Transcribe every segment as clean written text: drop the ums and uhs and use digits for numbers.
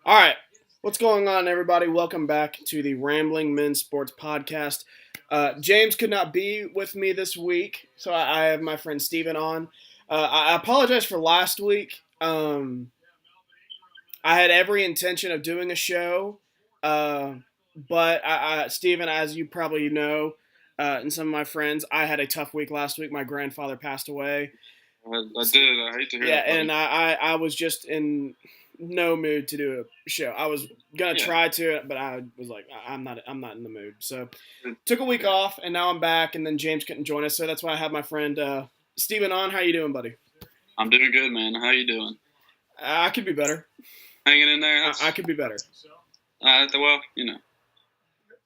All right. What's going on, everybody? Welcome back to the Rambling Men Sports Podcast. James could not be with me this week, so I have my friend Steven on. I apologize for last week. I had every intention of doing a show, uh, but Steven, as you probably know, and some of my friends, I had a tough week last week. My grandfather passed away. I did. I hate to hear Yeah, that, buddy. and I was just in no mood to do a show. I was gonna try to, but I was like, I'm not in the mood. So took a week off, and now I'm back. And then James couldn't join us, so that's why I have my friend Steven on. How you doing, buddy? I'm doing good, man. How you doing? I could be better. Hanging in there? I could be better. Well,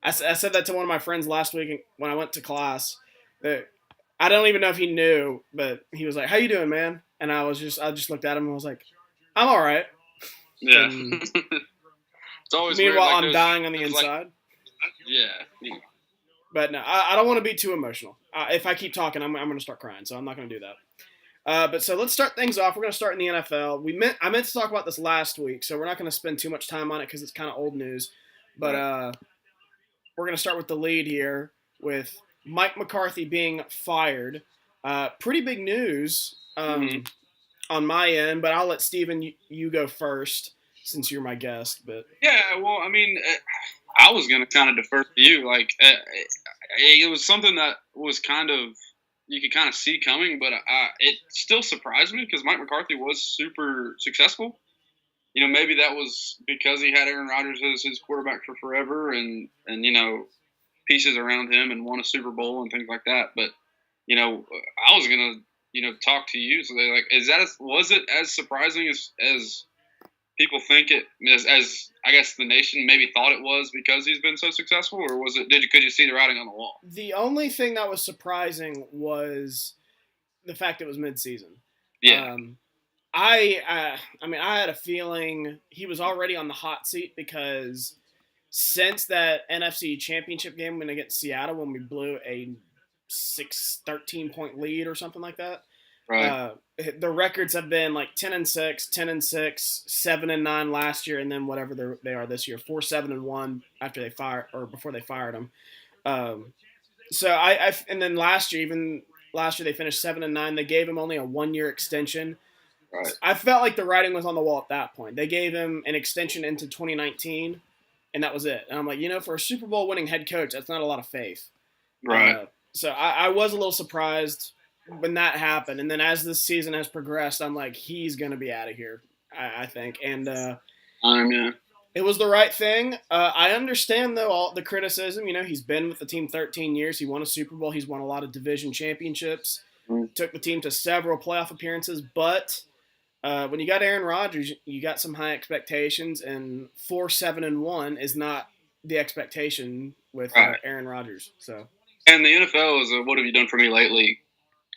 I said that to one of my friends last week when I went to class. That I don't even know if he knew, but he was like, "How you doing, man?" And I just looked at him and was like, "I'm all right." Yeah. And It's always meanwhile, weird, like, I'm dying on the inside. Yeah. But no, I don't want to be too emotional. If I keep talking, I'm going to start crying, so I'm not going to do that. But so let's start things off. We're going to start in the NFL. I meant to talk about this last week, so we're not going to spend too much time on it because it's kind of old news. But we're going to start with the lead here with Mike McCarthy being fired. Pretty big news on my end, but I'll let Steven, you go first since you're my guest. But Yeah, well, I mean, I was going to kind of defer to you. Like, it was something that was kind of, you could kind of see coming, but it still surprised me because Mike McCarthy was super successful. Maybe that was because he had Aaron Rodgers as his quarterback for forever and pieces around him and won a Super Bowl and things like that. But, I was going to, talk to you. So they was it as surprising as people think it, as I guess the nation maybe thought it was because he's been so successful, or could you see the writing on the wall? The only thing that was surprising was the fact it was midseason. Yeah. I mean, I had a feeling he was already on the hot seat because since that NFC Championship game against Seattle when we blew a 13-point lead or something like that, Right. The records have been like 10-6, 10-6, 7-9 last year, and then whatever they are this year, 4-7-1 after they fired or before they fired him. So and then last year they finished 7-9. They gave him only a 1-year extension. Right. I felt like the writing was on the wall at that point. They gave him an extension into 2019, and that was it. And I'm like, for a Super Bowl winning head coach, that's not a lot of faith. Right. So I was a little surprised when that happened. And then as this season has progressed, I'm like, he's going to be out of here, I think. And Yeah. it was the right thing. I understand, though, all the criticism. He's been with the team 13 years. He won a Super Bowl. He's won a lot of division championships. Took the team to several playoff appearances. But when you got Aaron Rodgers, you got some high expectations. And 4-7-1 is not the expectation with Aaron Rodgers. So. And the NFL is a what have you done for me lately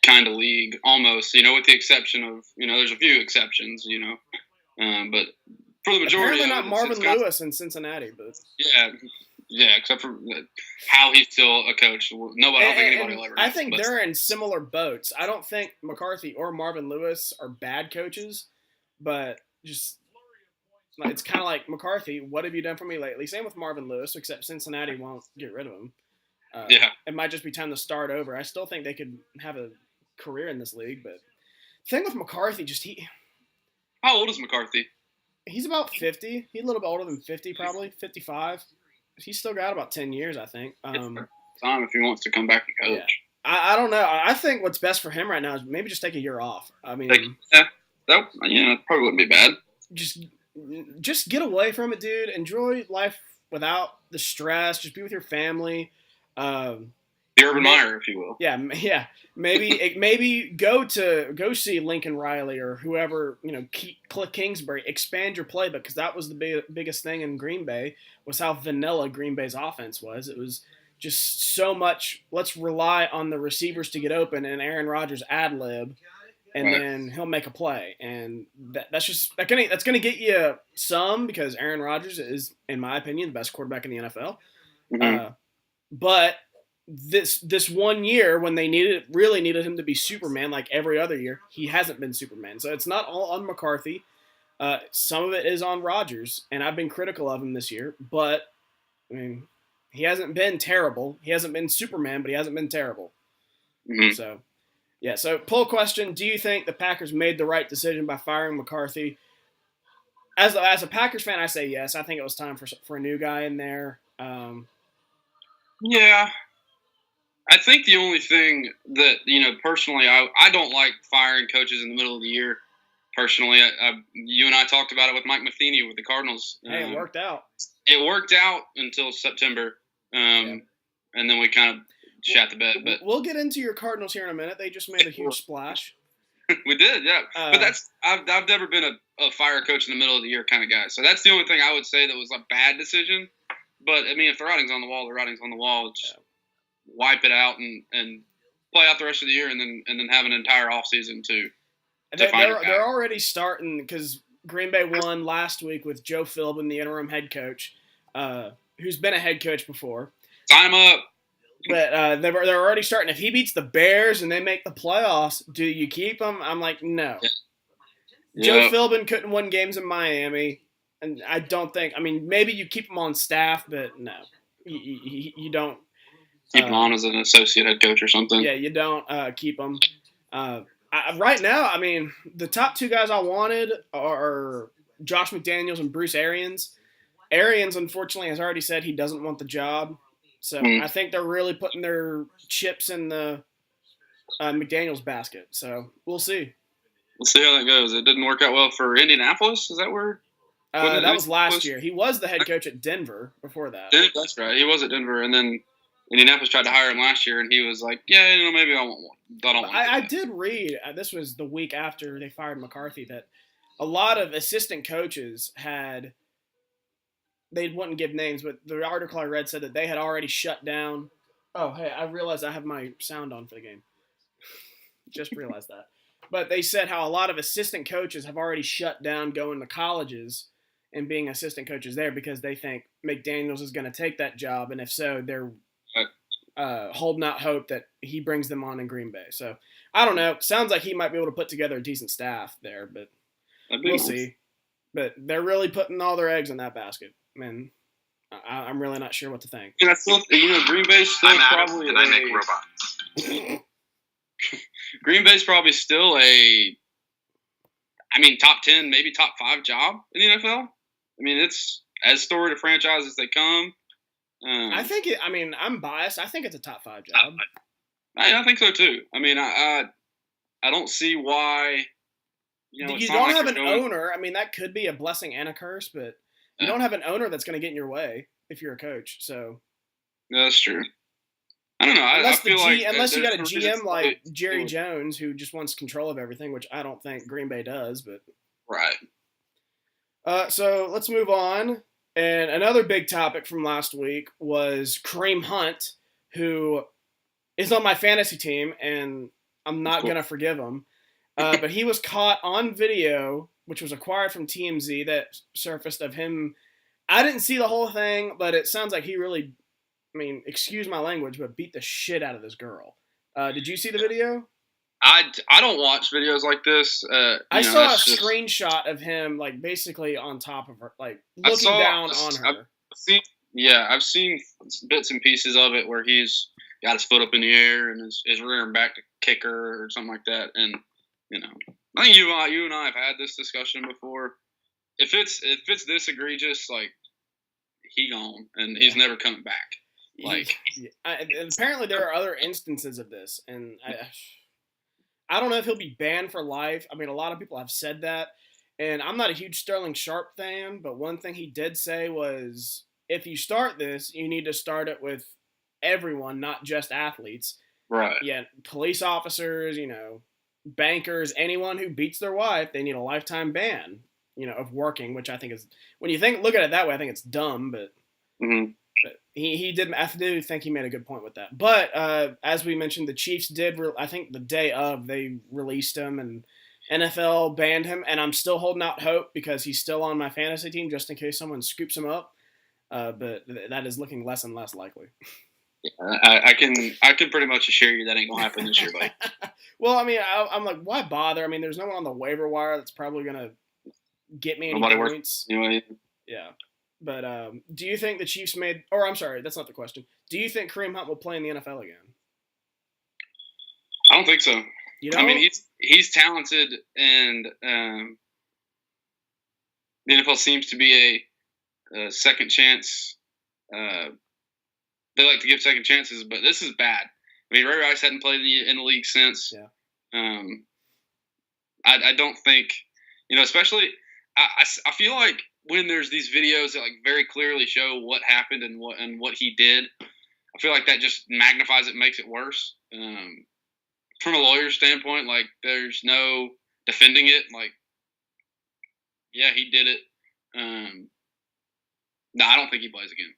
kind of league, almost, with the exception of, there's a few exceptions, but for the majority apparently not Marvin Lewis in Cincinnati, but yeah, except for how he's still a coach. Nobody, I don't think anybody will ever. I think they're in similar boats. I don't think McCarthy or Marvin Lewis are bad coaches, but just it's kind of like McCarthy. What have you done for me lately? Same with Marvin Lewis, except Cincinnati won't get rid of him. It might just be time to start over. I still think they could have a career in this league, but thing with McCarthy, How old is McCarthy? He's about 50. He's a little bit older than 50, probably 55. He's still got about 10 years, I think. Time if he wants to come back and coach. Yeah. I don't know. I think what's best for him right now is maybe just take a year off. I mean, that probably wouldn't be bad. Just get away from it, dude. Enjoy life without the stress. Just be with your family. The Urban Meyer, if you will. Yeah. Maybe go see Lincoln Riley or whoever, Cliff Kingsbury. Expand your playbook because that was the biggest thing in Green Bay was how vanilla Green Bay's offense was. It was just so much. Let's rely on the receivers to get open and Aaron Rodgers ad lib, and then he'll make a play. And that's gonna get you some because Aaron Rodgers is, in my opinion, the best quarterback in the NFL. Mm-hmm. But this 1 year when they really needed him to be Superman like every other year, he hasn't been Superman. So it's not all on McCarthy. Some of it is on Rodgers, and I've been critical of him this year, but I mean, he hasn't been terrible. He hasn't been Superman, but he hasn't been terrible. Mm-hmm. So, yeah. So, poll question: do you think the Packers made the right decision by firing McCarthy? As a Packers fan, I say yes. I think it was time for a new guy in there. Yeah. I think the only thing that, personally, I don't like firing coaches in the middle of the year. Personally, you and I talked about it with Mike Matheny with the Cardinals. Hey, it worked out. It worked out until September, and then we kind of shat the bed. But we'll get into your Cardinals here in a minute. They just made a huge splash. We did, yeah. But I've never been a fire coach in the middle of the year kind of guy. So that's the only thing I would say that was a bad decision. But I mean, if the writing's on the wall, the writing's on the wall. Just wipe it out and play out the rest of the year, and then have an entire offseason to they're already starting because Green Bay won last week with Joe Philbin, the interim head coach, who's been a head coach before. Sign him up. But they're already starting. If he beats the Bears and they make the playoffs, do you keep him? I'm like, no. Yeah. Joe Philbin couldn't win games in Miami, and I don't think. I mean, maybe you keep him on staff, but no, you don't. Keep him on as an associate head coach or something. Yeah, you don't keep him. Right now, I mean, the top two guys I wanted are Josh McDaniels and Bruce Arians. Arians, unfortunately, has already said he doesn't want the job. So I think they're really putting their chips in the McDaniels basket. So we'll see. We'll see how that goes. It didn't work out well for Indianapolis. Is that where? That was last year. He was the head coach at Denver before that. That's right. He was at Denver, and then Indianapolis tried to hire him last year, and he was like, "Yeah, maybe I won't want." I did read. This was the week after they fired McCarthy that a lot of assistant coaches had. They wouldn't give names, but the article I read said that they had already shut down. Oh, hey, I realized I have my sound on for the game. Just realized that. But they said how a lot of assistant coaches have already shut down going to colleges and being assistant coaches there because they think McDaniels is going to take that job, and if so, they're holding out hope that he brings them on in Green Bay. So, I don't know. Sounds like he might be able to put together a decent staff there, but we'll see. But they're really putting all their eggs in that basket. Man, I'm really not sure what to think. And I still, Green Bay's still probably I make robots. Green Bay's probably still top 10, maybe top 5 job in the NFL. I mean, it's as storied a franchise as they come. I think I'm biased. I think it's a top 5 job. I think so too. I mean, I don't see why. You don't have an owner. I mean, that could be a blessing and a curse, but you don't have an owner that's going to get in your way if you're a coach. So yeah, that's true. I don't know. Unless you got a GM like Jerry Jones who just wants control of everything, which I don't think Green Bay does. But right. So let's move on. And another big topic from last week was Kareem Hunt, who is on my fantasy team, and I'm not going to forgive him. But he was caught on video, which was acquired from TMZ, that surfaced of him. I didn't see the whole thing, but it sounds like he really, excuse my language, but beat the shit out of this girl. Did you see the video? I don't watch videos like this. I saw a screenshot of him, basically on top of her, looking down on her. I've seen bits and pieces of it where he's got his foot up in the air and is rearing back to kick her or something like that. And I think you and I have had this discussion before. If it's this egregious, he gone and he's never coming back. Apparently there are other instances of this, and I don't know if he'll be banned for life. I mean, a lot of people have said that, and I'm not a huge Sterling Sharp fan, but one thing he did say was, if you start this, you need to start it with everyone, not just athletes. Right. Yeah, police officers, bankers, anyone who beats their wife, they need a lifetime ban, of working, which I think is, when you look at it that way, I think it's dumb, but, but he did, I do think he made a good point with that. But as we mentioned, the Chiefs did, I think the day of, they released him, and NFL banned him, and I'm still holding out hope because he's still on my fantasy team just in case someone scoops him up, but that is looking less and less likely. I can pretty much assure you that ain't gonna happen this year, buddy. Well, I'm like, why bother? There's no one on the waiver wire that's probably gonna get me any Nobody points. works anyway. Yeah. But do you think the Chiefs made – or I'm sorry, that's not the question. Do you think Kareem Hunt will play in the NFL again? I don't think so. You know? I mean, he's talented, and the NFL seems to be a second chance. They like to give second chances, but this is bad. I mean, Ray Rice hadn't played in the league since. Yeah. I don't think, especially I feel like when there's these videos that like very clearly show what happened and what he did, I feel like that just magnifies it and makes it worse. From a lawyer's standpoint, like there's no defending it. Like, yeah, he did it. No, I don't think he plays again.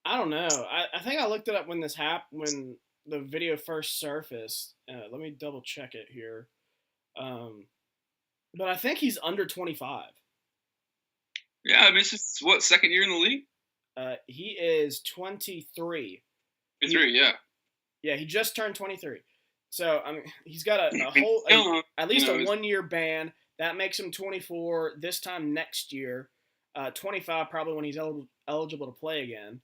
I don't know. I think I looked it up when this happened, when the video first surfaced. Let me double check it here. But I think he's under 25. Yeah, I mean, it's just, second year in the league? He is 23. 23, yeah. Yeah, he just turned 23. So, I mean, he's got a whole, at least a 1 year ban. That makes him 24 this time next year. 25 probably when he's eligible to play again.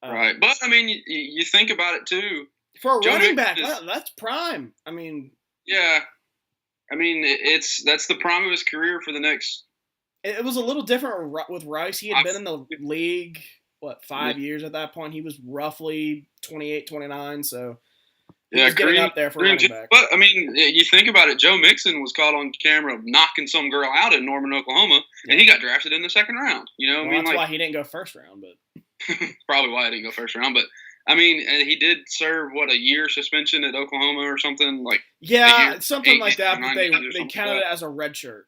Right. But, I mean, you think about it, too. For a running back, that's prime. I mean. Yeah. I mean, that's the prime of his career for the next. It was a little different with Rice. He had been in the league, 5 years at that point. He was roughly 28, 29, so he was getting up there for running back. But, I mean, you think about it, Joe Mixon was caught on camera knocking some girl out in Norman, Oklahoma, and he got drafted in the second round. Well, that's why he didn't go first round, but probably why he didn't go first round, but I mean, he did serve a year suspension at Oklahoma or something like. Yeah, something like that. But they counted it as a red shirt.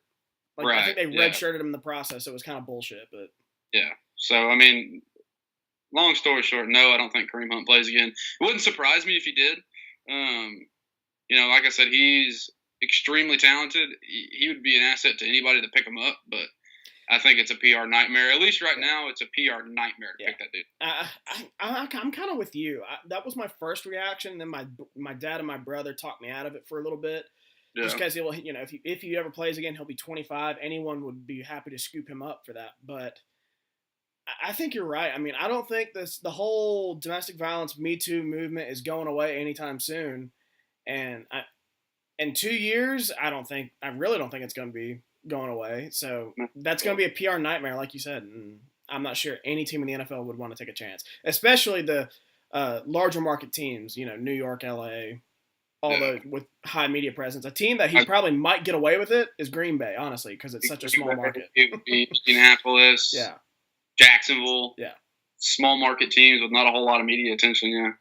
Right. I think they redshirted him in the process. It was kind of bullshit, but yeah. So I mean, long story short, no, I don't think Kareem Hunt plays again. It wouldn't surprise me if he did. Like I said, he's extremely talented. He would be an asset to anybody to pick him up, but I think it's a PR nightmare. At least right now, it's a PR nightmare to pick that dude. I'm kind of with you. That was my first reaction. Then my dad and my brother talked me out of it for a little bit. Yeah. Just because if he ever plays again, he'll be 25. Anyone would be happy to scoop him up for that. But I think you're right. I mean, I don't think the whole domestic violence Me Too movement is going away anytime soon. And in 2 years, I really don't think it's going to be going away. So that's going to be a PR nightmare, like you said. And I'm not sure any team in the NFL would want to take a chance, especially the larger market teams, New York, LA, all those with high media presence. A team that he probably might get away with it is Green Bay, honestly, because it's such a small market. Indianapolis, Jacksonville, small market teams with not a whole lot of media attention,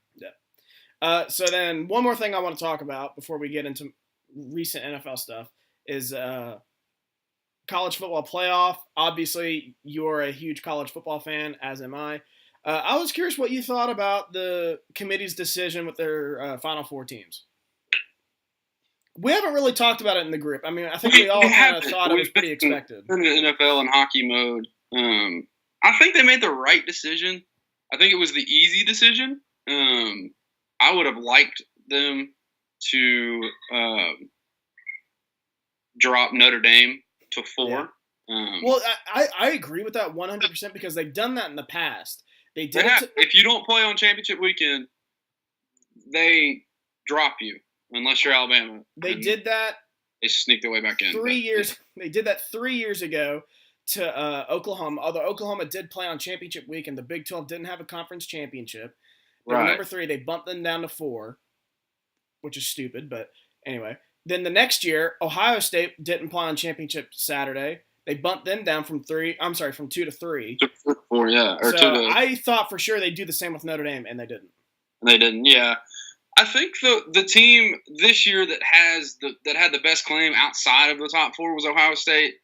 So then one more thing I want to talk about before we get into recent NFL stuff is college football playoff. Obviously, you're a huge college football fan, as am I. I was curious what you thought about the committee's decision with their Final Four teams. We haven't really talked about it in the group. I mean, I think we all kind of thought it was pretty expected. In the NFL and hockey mode, I think they made the right decision. I think it was the easy decision. I would have liked them to drop Notre Dame to 4. Yeah. Well, I agree with that 100% because they've done that in the past. They did. If you don't play on championship weekend, they drop you unless you're Alabama. They did that. They sneaked their way back in. 3 years. They did that 3 years ago to Oklahoma. Although Oklahoma did play on championship week, and the Big 12 didn't have a conference championship. They were number 3. They bumped them down to 4, which is stupid. But anyway, then the next year, Ohio State didn't play on championship Saturday. They bumped them down from 2 to 3. 4, yeah. Or so I thought for sure they'd do the same with Notre Dame, and they didn't. They didn't, yeah. I think the team this year that had the best claim outside of the top 4 was Ohio State.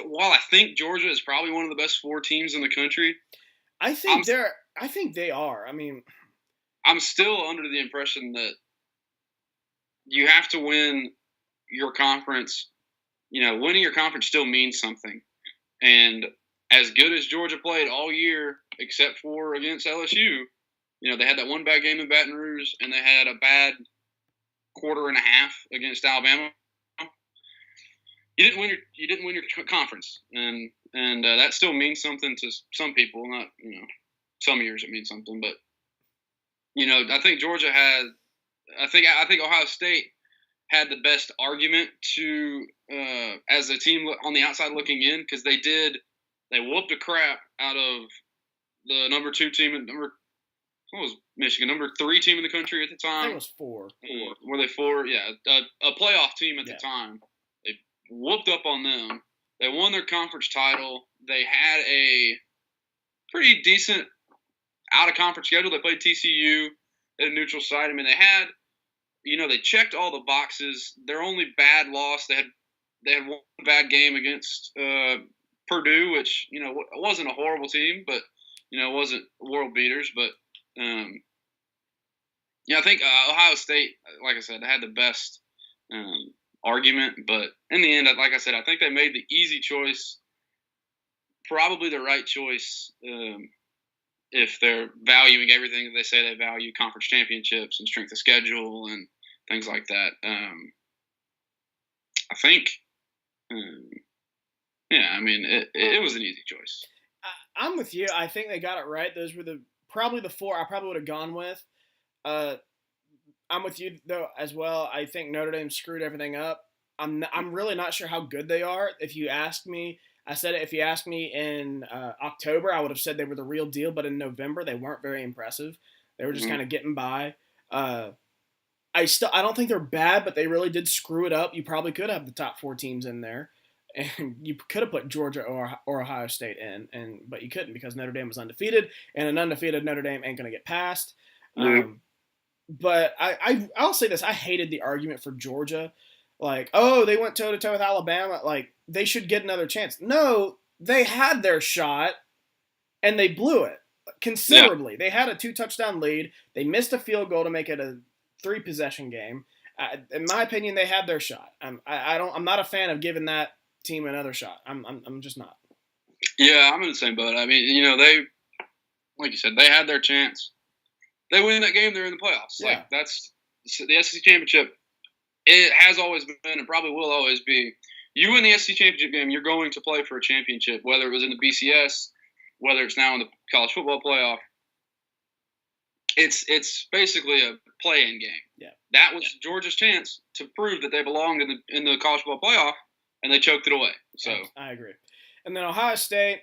While I think Georgia is probably one of the best 4 teams in the country, I think they are. I mean, I'm still under the impression that you have to win your conference. Winning your conference still means something. And as good as Georgia played all year, except for against LSU, they had that one bad game in Baton Rouge, and they had a bad quarter and a half against Alabama. you didn't win your conference, and that still means something to some people. Not some years it means something, but I think Georgia had. I think Ohio State had the best argument to as a team on the outside looking in, because they whooped the crap out of the number 2 team and what was Michigan, number 3 team in the country at the time. I think it was 4. Were they 4? Yeah, a playoff team at the time. They whooped up on them. They won their conference title. They had a pretty decent out-of-conference schedule. They played TCU at a neutral site. I mean, they had, they checked all the boxes. Their only bad loss, they had one bad game against Purdue, which, wasn't a horrible team, but, it wasn't world beaters. But, I think Ohio State, like I said, had the best argument. But in the end, like I said, I think they made the easy choice, probably the right choice, if they're valuing everything that they say they value, conference championships and strength of schedule and things like that. I think, it was an easy choice. I'm with you. I think they got it right. Those were probably the 4 I probably would have gone with. I'm with you though as well. I think Notre Dame screwed everything up. I'm really not sure how good they are. If you ask me, if you asked me in October, I would have said they were the real deal. But in November, they weren't very impressive. They were just kind of getting by. I don't think they're bad, but they really did screw it up. You probably could have the top 4 teams in there, and you could have put Georgia or Ohio State in, but you couldn't because Notre Dame was undefeated, and an undefeated Notre Dame ain't going to get past. But I'll say this: I hated the argument for Georgia. Like, oh, they went toe-to-toe with Alabama. Like, they should get another chance. No, they had their shot, and they blew it considerably. Yeah. They had a 2-touchdown lead. They missed a field goal to make it a 3-possession game. In my opinion, they had their shot. I'm not a fan of giving that team another shot. I'm just not. Yeah, I'm in the same boat. I mean, they, like you said, they had their chance. They win that game, they're in the playoffs. Yeah. Like, that's the SEC championship. It has always been and probably will always be. You win the SEC championship game, you're going to play for a championship, whether it was in the BCS, whether it's now in the college football playoff. It's basically a play-in game. Yeah. That was Georgia's chance to prove that they belonged in the college football playoff, and they choked it away. So I agree. And then Ohio State,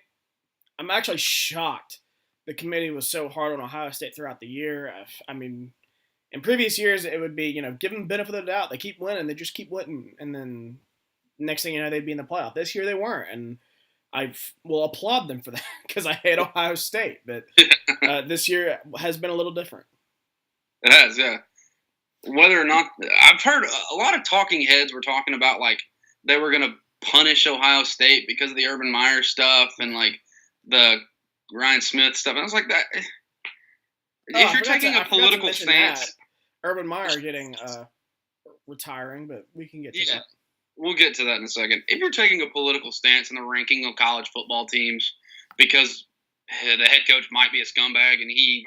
I'm actually shocked the committee was so hard on Ohio State throughout the year. I mean, in previous years, it would be, give them the benefit of the doubt. They keep winning. They just keep winning. And then next thing you know, they'd be in the playoff. This year, they weren't. And I will applaud them for that because I hate Ohio State. But this year has been a little different. It has, yeah. Whether or not – I've heard a lot of talking heads were talking about, like, they were going to punish Ohio State because of the Urban Meyer stuff and, like, the Ryan Smith stuff. And I was like, that – if you're taking a political stance – Urban Meyer getting retiring, but we can get to that. We'll get to that in a second. If you're taking a political stance in the ranking of college football teams because the head coach might be a scumbag and he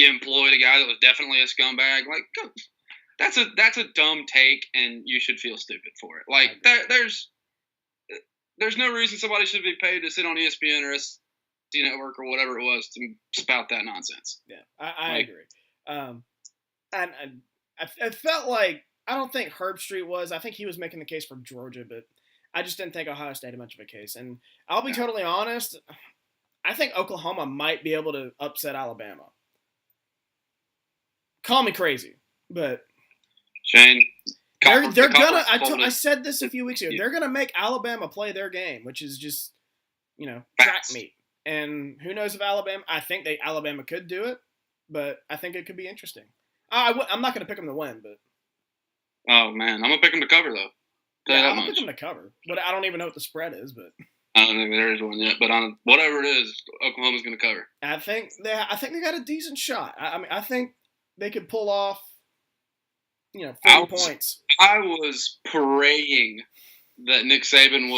employed a guy that was definitely a scumbag, like that's a dumb take and you should feel stupid for it. Like there's no reason somebody should be paid to sit on ESPN or SC Network or whatever it was to spout that nonsense. Yeah, I agree. And I felt like I don't think Herb Street was. I think he was making the case for Georgia, but I just didn't think Ohio State had much of a case. And I'll be totally honest, I think Oklahoma might be able to upset Alabama. Call me crazy, but Shane, they're gonna. I said this a few weeks ago. They're gonna make Alabama play their game, which is just track meet. And who knows if Alabama? I think Alabama could do it, but I think it could be interesting. I'm not going to pick them to win, but. Oh, man. I'm going to pick them to cover, though. Yeah, I'm going to pick them to cover. But I don't even know what the spread is, but. I don't think there is one yet, but on whatever it is, Oklahoma's going to cover. I think they got a decent shot. I think they could pull off, 40 points. I was praying that Nick Saban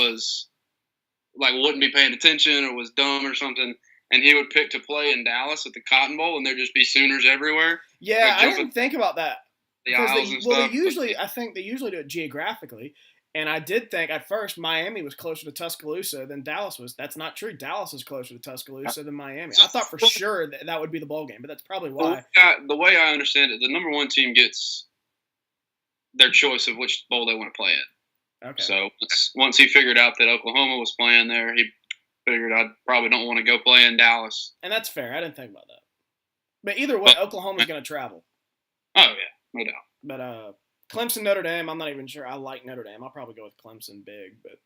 wouldn't be paying attention or was dumb or something. And he would pick to play in Dallas at the Cotton Bowl, and there'd just be Sooners everywhere. Yeah, I didn't think about that. I think they usually do it geographically. And I did think at first Miami was closer to Tuscaloosa than Dallas was. That's not true. Dallas is closer to Tuscaloosa than Miami. I thought for sure that would be the bowl game, but that's probably why. The way I understand it, the number one team gets their choice of which bowl they want to play in. Okay. So once he figured out that Oklahoma was playing there, he figured I probably don't want to go play in Dallas. And that's fair. I didn't think about that. But either way, Oklahoma's going to travel. Oh, yeah, no doubt. But Clemson, Notre Dame, I'm not even sure. I like Notre Dame. I'll probably go with Clemson big. But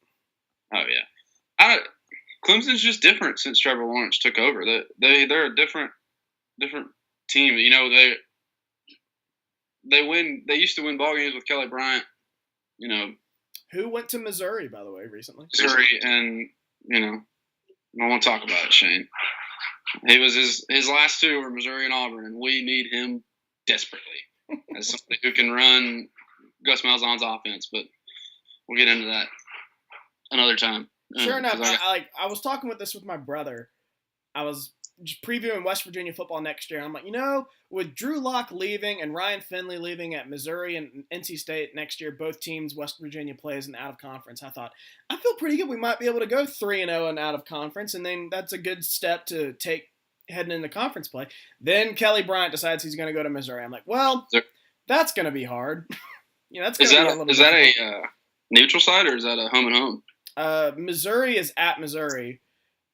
oh, yeah. Clemson's just different since Trevor Lawrence took over. They're a different team. You know, they win. They used to win ball games with Kelly Bryant. You know, who went to Missouri, by the way, recently? Missouri, and I don't want to talk about it, Shane. He was his last two were Missouri and Auburn, and we need him desperately as somebody who can run Gus Malzahn's offense. But we'll get into that another time. Sure enough, I was talking with my brother. I was just previewing West Virginia football next year. I'm like, with Drew Lock leaving and Ryan Finley leaving at Missouri and NC State next year, both teams West Virginia plays in out of conference. I thought, I feel pretty good. We might be able to go 3-0 and out of conference, and then that's a good step to take heading into conference play. Then Kelly Bryant decides he's going to go to Missouri. I'm like, well, that's going to be hard. That's going to be a little. Is that a neutral site or is that a home and home? Missouri is at Missouri.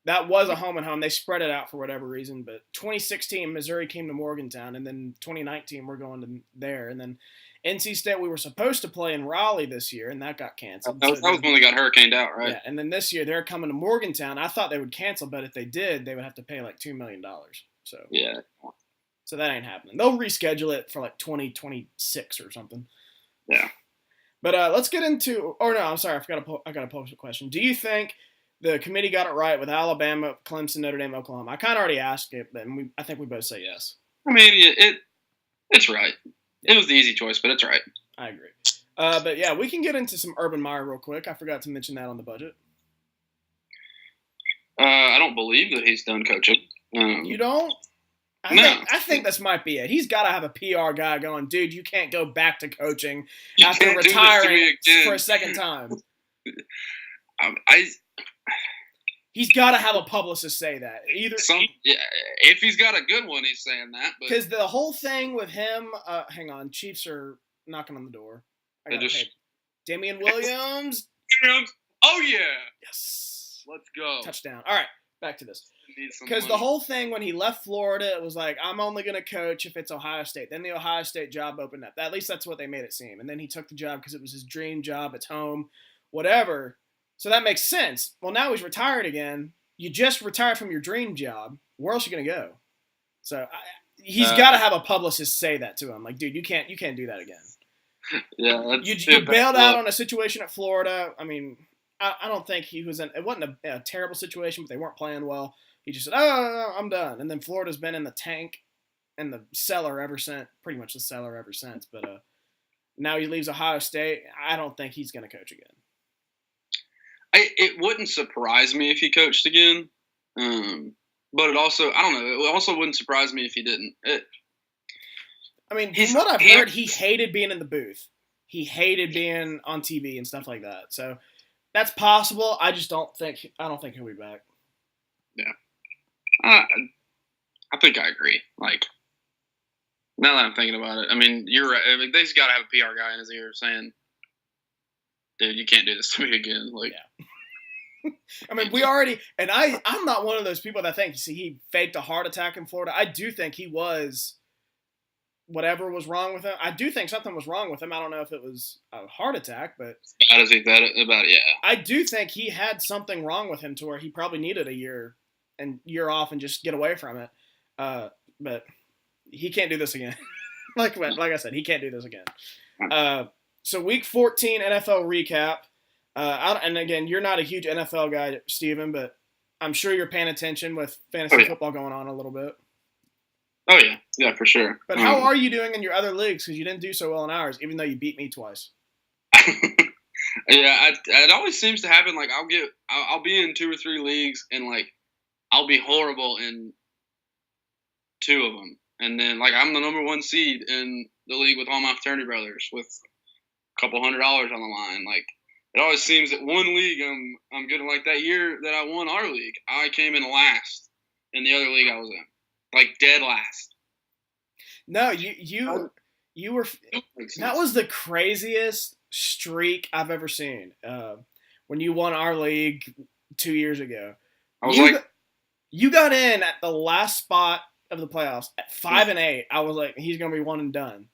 That was a home and home. They spread it out for whatever reason. But 2016, Missouri came to Morgantown, and then 2019, we're going to there. And then NC State, we were supposed to play in Raleigh this year, and that got canceled. That was when they got hurricaned out, right? Yeah, and then this year, they're coming to Morgantown. I thought they would cancel, but if they did, they would have to pay like $2 million. So yeah. So that ain't happening. They'll reschedule it for like 2026 or something. Yeah. But let's get into – oh, no, I'm sorry. I got to pose a question. Do you think – the committee got it right with Alabama, Clemson, Notre Dame, Oklahoma? I kind of already asked it, but I think we both say yes. I mean, it's right. It was the easy choice, but it's right. I agree. But, yeah, we can get into some Urban Meyer real quick. I forgot to mention that on the budget. I don't believe that he's done coaching. You don't? I think this might be it. He's got to have a PR guy going, dude, you can't go back to coaching after retiring for a second time. He's got to have a publicist say that. If he's got a good one, he's saying that. Because the whole thing with him, hang on, Chiefs are knocking on the door. Damian Williams. Oh, yeah. Yes. Let's go. Touchdown. All right, back to this. Because the whole thing when he left Florida, it was like, I'm only going to coach if it's Ohio State. Then the Ohio State job opened up. At least that's what they made it seem. And then he took the job because it was his dream job. It's home, whatever. So that makes sense. Well, now he's retired again. You just retired from your dream job. Where else are you going to go? So he's got to have a publicist say that to him. Like, dude, you can't do that again. Yeah, you bailed out on a situation at Florida. I mean, I don't think he was in. It wasn't a terrible situation, but they weren't playing well. He just said, "Oh, I'm done." And then Florida's been in the tank and the cellar ever since. Pretty much the cellar ever since. But now he leaves Ohio State. I don't think he's going to coach again. It wouldn't surprise me if he coached again, but it also, I don't know, it also wouldn't surprise me if he didn't. From what I've heard, he hated being in the booth. He hated being on TV and stuff like that. So that's possible. I don't think he'll be back. Yeah. I think I agree. Like, now that I'm thinking about it, I mean, you're right. I mean, they've got to have a PR guy in his ear saying, dude, you can't do this to me again. Like, yeah. I mean, we already, and I'm not one of those people that think, he faked a heart attack in Florida. I do think he was, whatever was wrong with him. I do think something was wrong with him. I don't know if it was a heart attack, but. How does he think about it? Yeah. I do think he had something wrong with him to where he probably needed a year off and just get away from it. But he can't do this again. like I said, he can't do this again. So week 14 NFL recap. And again, you're not a huge NFL guy, Steven, but I'm sure you're paying attention with fantasy football going on a little bit. Oh, yeah. Yeah, for sure. But how are you doing in your other leagues? Because you didn't do so well in ours, even though you beat me twice. Yeah, it always seems to happen. Like, I'll be in 2 or 3 leagues, and, like, I'll be horrible in 2 of them. And then, like, I'm the number 1 seed in the league with all my fraternity brothers with a couple $100 on the line. Like, it always seems that one league I'm good. Like that year that I won our league, I came in last in the other league I was in, like dead last. No, you were. That was the craziest streak I've ever seen. When you won our league 2 years ago, I was you got in at the last spot of the playoffs at 5-8. I was like, he's gonna be one and done.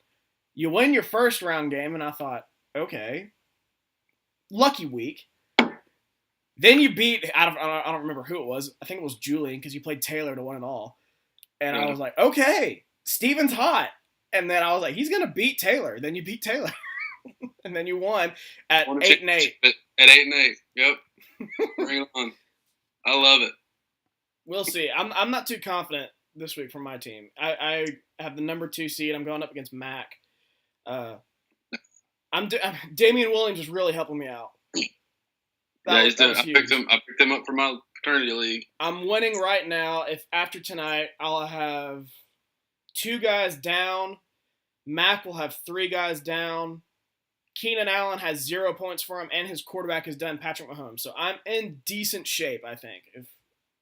You win your first round game, and I thought, okay, lucky week. Then you beat I don't remember who it was. I think it was Julian because you played Taylor to win it all. And I was like, okay, Steven's hot. And then I was like, he's gonna beat Taylor. Then you beat Taylor, and then you won at 8-8. At 8-8, yep. Bring it on. I love it. We'll see. I'm not too confident this week for my team. I have the number 2 seed. I'm going up against Mac. Damian Williams is really helping me out. I picked him up for my fraternity league. I'm winning right now. If after tonight I'll have 2 guys down, Mac will have 3 guys down. Keenan Allen has 0 points for him, and his quarterback is done, Patrick Mahomes. So I'm in decent shape, I think, if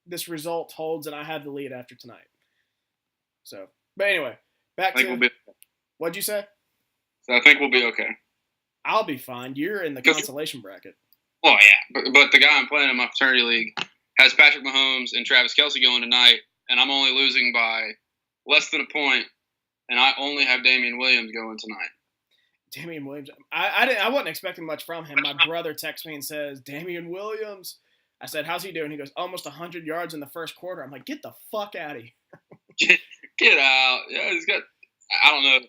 this result holds and I have the lead after tonight. So, but anyway, back to what'd you say? So I think we'll be okay. I'll be fine. You're in the consolation bracket. Oh yeah, but the guy I'm playing in my fraternity league has Patrick Mahomes and Travis Kelce going tonight, and I'm only losing by less than a point, and I only have Damian Williams going tonight. Damian Williams. I wasn't expecting much from him. My brother texts me and says, Damian Williams. I said, how's he doing? He goes, almost 100 yards in the first quarter. I'm like, get the fuck out of here. Get out. Yeah, he's got, I don't know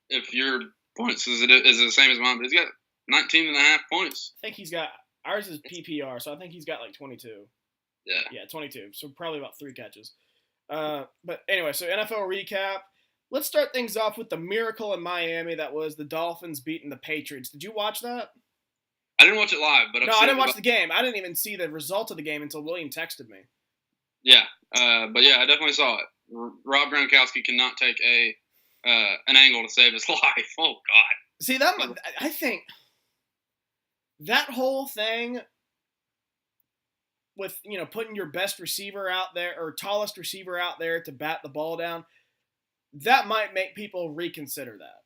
if your points is the same as mine, but he's got 19 and a half points. I think he's got, ours is PPR, so I think he's got like 22. Yeah. Yeah, 22. So probably about 3 catches. But anyway, so NFL recap. Let's start things off with the miracle in Miami that was the Dolphins beating the Patriots. Did you watch that? I didn't watch it live, but I didn't watch the game. I didn't even see the result of the game until William texted me. Yeah, but yeah, I definitely saw it. Rob Gronkowski cannot take an angle to save his life. Oh God! See I think that whole thing with putting your best receiver out there or tallest receiver out there to bat the ball down, that might make people reconsider that.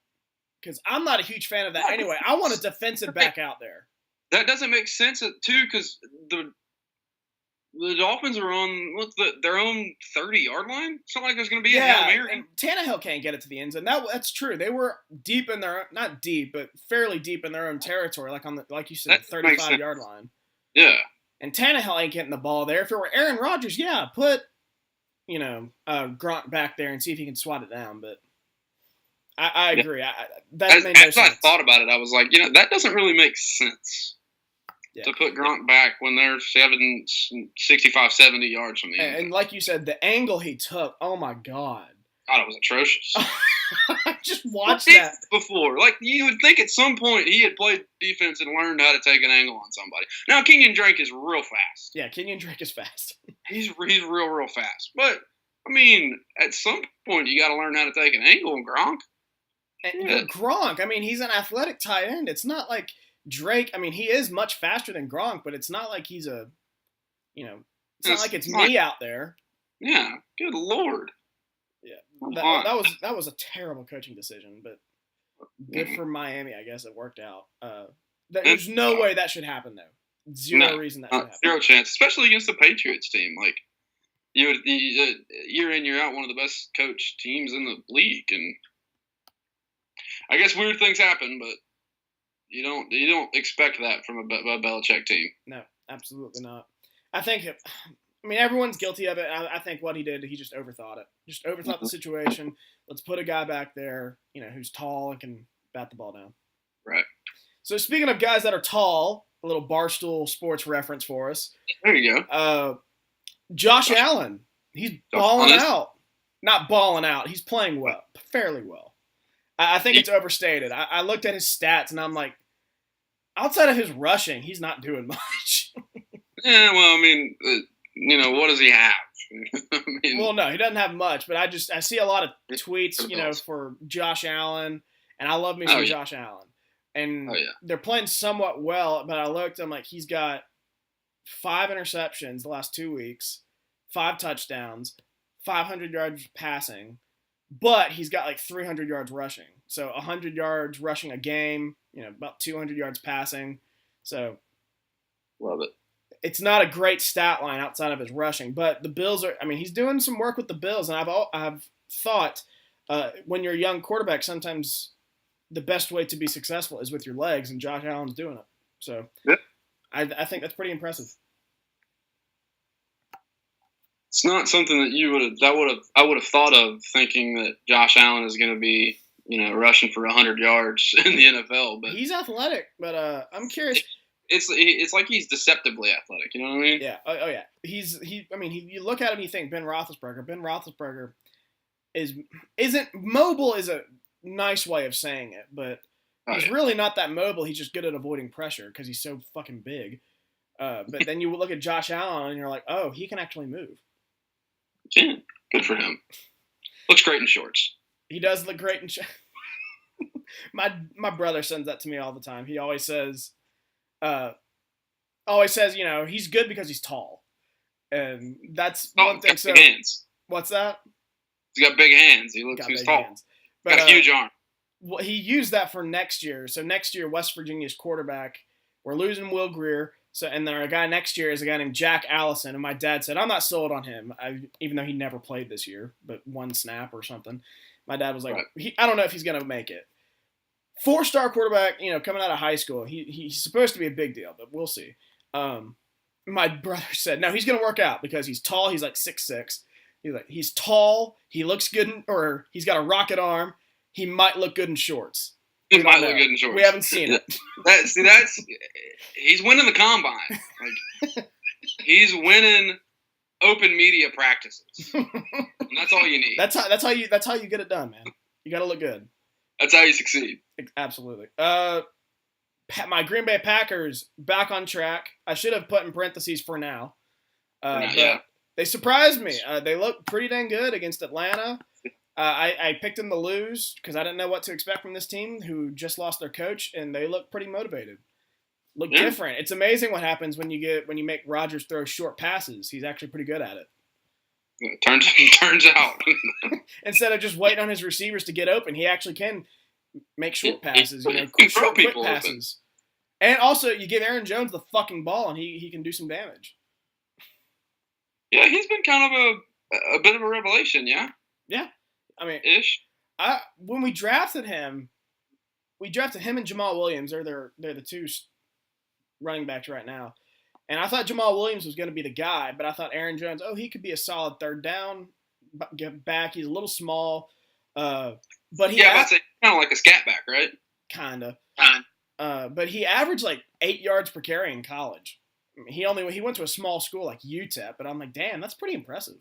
Because I'm not a huge fan of that anyway. I want a defensive back out there. That doesn't make sense, too, because the Dolphins are on their own 30-yard line. It's not like there's going to be a Hail Mary. And Tannehill can't get it to the end zone. That's true. They were deep in their – not deep, but fairly deep in their own territory, like you said, the 35-yard line. Yeah. And Tannehill ain't getting the ball there. If it were Aaron Rodgers, yeah, put Gronk back there and see if he can swat it down. But I agree. As I thought about it, I was like, that doesn't really make sense. Yeah. To put Gronk back when they're 65, 70 yards from the end. And like you said, the angle he took, oh my God. God, it was atrocious. I just watched that before. Like, you would think at some point he had played defense and learned how to take an angle on somebody. Now, Kenyon Drake is real fast. Yeah, Kenyon Drake is fast. He's real fast. But, I mean, at some point you got to learn how to take an angle on Gronk. And Gronk, I mean, he's an athletic tight end. It's not like Drake, I mean, he is much faster than Gronk, but it's not like he's it's not like it's me out there. Yeah, good Lord. Yeah, that was a terrible coaching decision, but good for Miami, I guess it worked out. There's no way that should happen, though. Zero reason that should happen. Zero chance, especially against the Patriots team. Like, year in, year out, one of the best coached teams in the league, and I guess weird things happen, but you don't expect that from a Belichick team. No, absolutely not. I think everyone's guilty of it. I think what he did, he just overthought it. Just overthought the situation. Let's put a guy back there, who's tall and can bat the ball down. Right. So speaking of guys that are tall, a little Barstool Sports reference for us. There you go. Josh Allen. He's balling out. Not balling out. He's playing well, fairly well. I think it's overstated. I looked at his stats, and I'm like, outside of his rushing, he's not doing much. Yeah, well, I mean, what does he have? Well, no, he doesn't have much, but I see a lot of tweets, for Josh Allen, and I love me some Josh Allen. And Oh, yeah. they're playing somewhat well, but I looked, I'm like, he's got 5 interceptions the last 2 weeks, 5 touchdowns, 500 yards passing, but he's got like 300 yards rushing. So 100 yards rushing a game, about 200 yards passing. So Love it. it's not a great stat line outside of his rushing, but the Bills are. I mean, he's doing some work with the Bills, and I've thought when you're a young quarterback, sometimes the best way to be successful is with your legs, and Josh Allen's doing it. So yeah. I think that's pretty impressive. It's not something that I would have thought of thinking that Josh Allen is going to be rushing for 100 yards in the NFL. But he's athletic, but I'm curious. It's like he's deceptively athletic. You know what I mean? Yeah. Oh yeah. You look at him, and you think Ben Roethlisberger. Ben Roethlisberger isn't mobile. Is a nice way of saying it, but he's really not that mobile. He's just good at avoiding pressure because he's so fucking big. But then you look at Josh Allen, and you're like, oh, he can actually move. He can. Good for him. Looks great in shorts. He does look great in shorts. My brother sends that to me all the time. He always says, he's good because he's tall, and that's one thing. So, hands. What's that? He's got big hands. He's tall. Hands. But, got a huge arm. Well, he used that for next year. So next year, West Virginia's quarterback, we're losing Will Grier. So and then our guy next year is a guy named Jack Allison. And my dad said, I'm not sold on him, even though he never played this year, but one snap or something. My dad was like, I don't know if he's going to make it. 4-star quarterback, coming out of high school. He's supposed to be a big deal, but we'll see. My brother said, no, he's going to work out because he's tall. He's like 6'6". He's tall. He looks good, or he's got a rocket arm. He might look good in shorts. He might look good in shorts. We haven't seen it. He's winning the combine. Like, he's winning open media practices. And that's all you need. That's how you get it done, man. You got to look good. That's how you succeed. Absolutely. My Green Bay Packers back on track. I should have put in parentheses for now. Yeah. They surprised me. They looked pretty dang good against Atlanta. I picked them to lose because I didn't know what to expect from this team who just lost their coach, and they look pretty motivated. Look different. It's amazing what happens when you make Rodgers throw short passes. He's actually pretty good at it. It turns out. Instead of just waiting on his receivers to get open, he actually can make short passes, quick passes. And also, you give Aaron Jones the fucking ball, and he can do some damage. Yeah, he's been kind of a bit of a revelation, yeah? Yeah. I mean, when we drafted him and Jamal Williams. They're the two running backs right now. And I thought Jamal Williams was going to be the guy, but I thought Aaron Jones, he could be a solid third down back. He's a little small. But that's kind of like a scat back, right? Kind of. But he averaged like 8 yards per carry in college. I mean, he went to a small school like UTEP, but I'm like, damn, that's pretty impressive.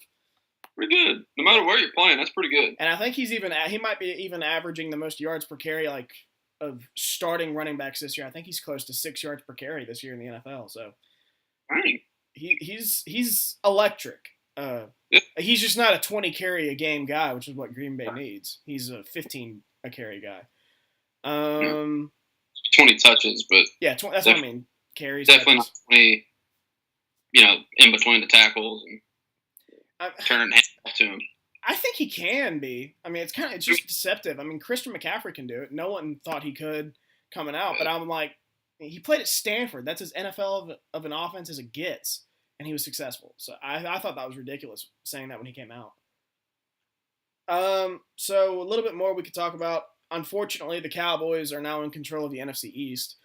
Pretty good. No matter where you're playing, that's pretty good. And I think he might be even averaging the most yards per carry of starting running backs this year. I think he's close to 6 yards per carry this year in the NFL. So he's electric. He's just not a 20 carry a game guy, which is what Green Bay needs. He's a 15 a carry guy. 20 touches, but that's what I mean. Carries, definitely touches. Not 20. In between the tackles and turning hands off to him. I think he can be. I mean, it's just deceptive. I mean, Christian McCaffrey can do it. No one thought he could coming out, but I'm like, he played at Stanford. That's as NFL of an offense as it gets, and he was successful. So I thought that was ridiculous saying that when he came out. So a little bit more we could talk about. Unfortunately, the Cowboys are now in control of the NFC East.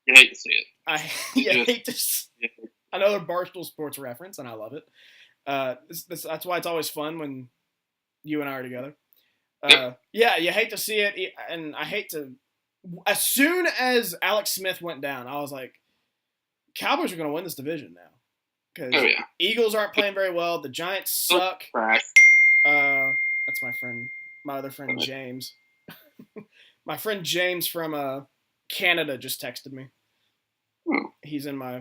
You hate to see it. I hate to. Another Barstool Sports reference, and I love it. That's why it's always fun when you and I are together. Yeah, you hate to see it, and I hate to. As soon as Alex Smith went down, I was like, Cowboys are going to win this division now. Because Eagles aren't playing very well. The Giants suck. That's my other friend James. My friend James from Canada just texted me. He's in my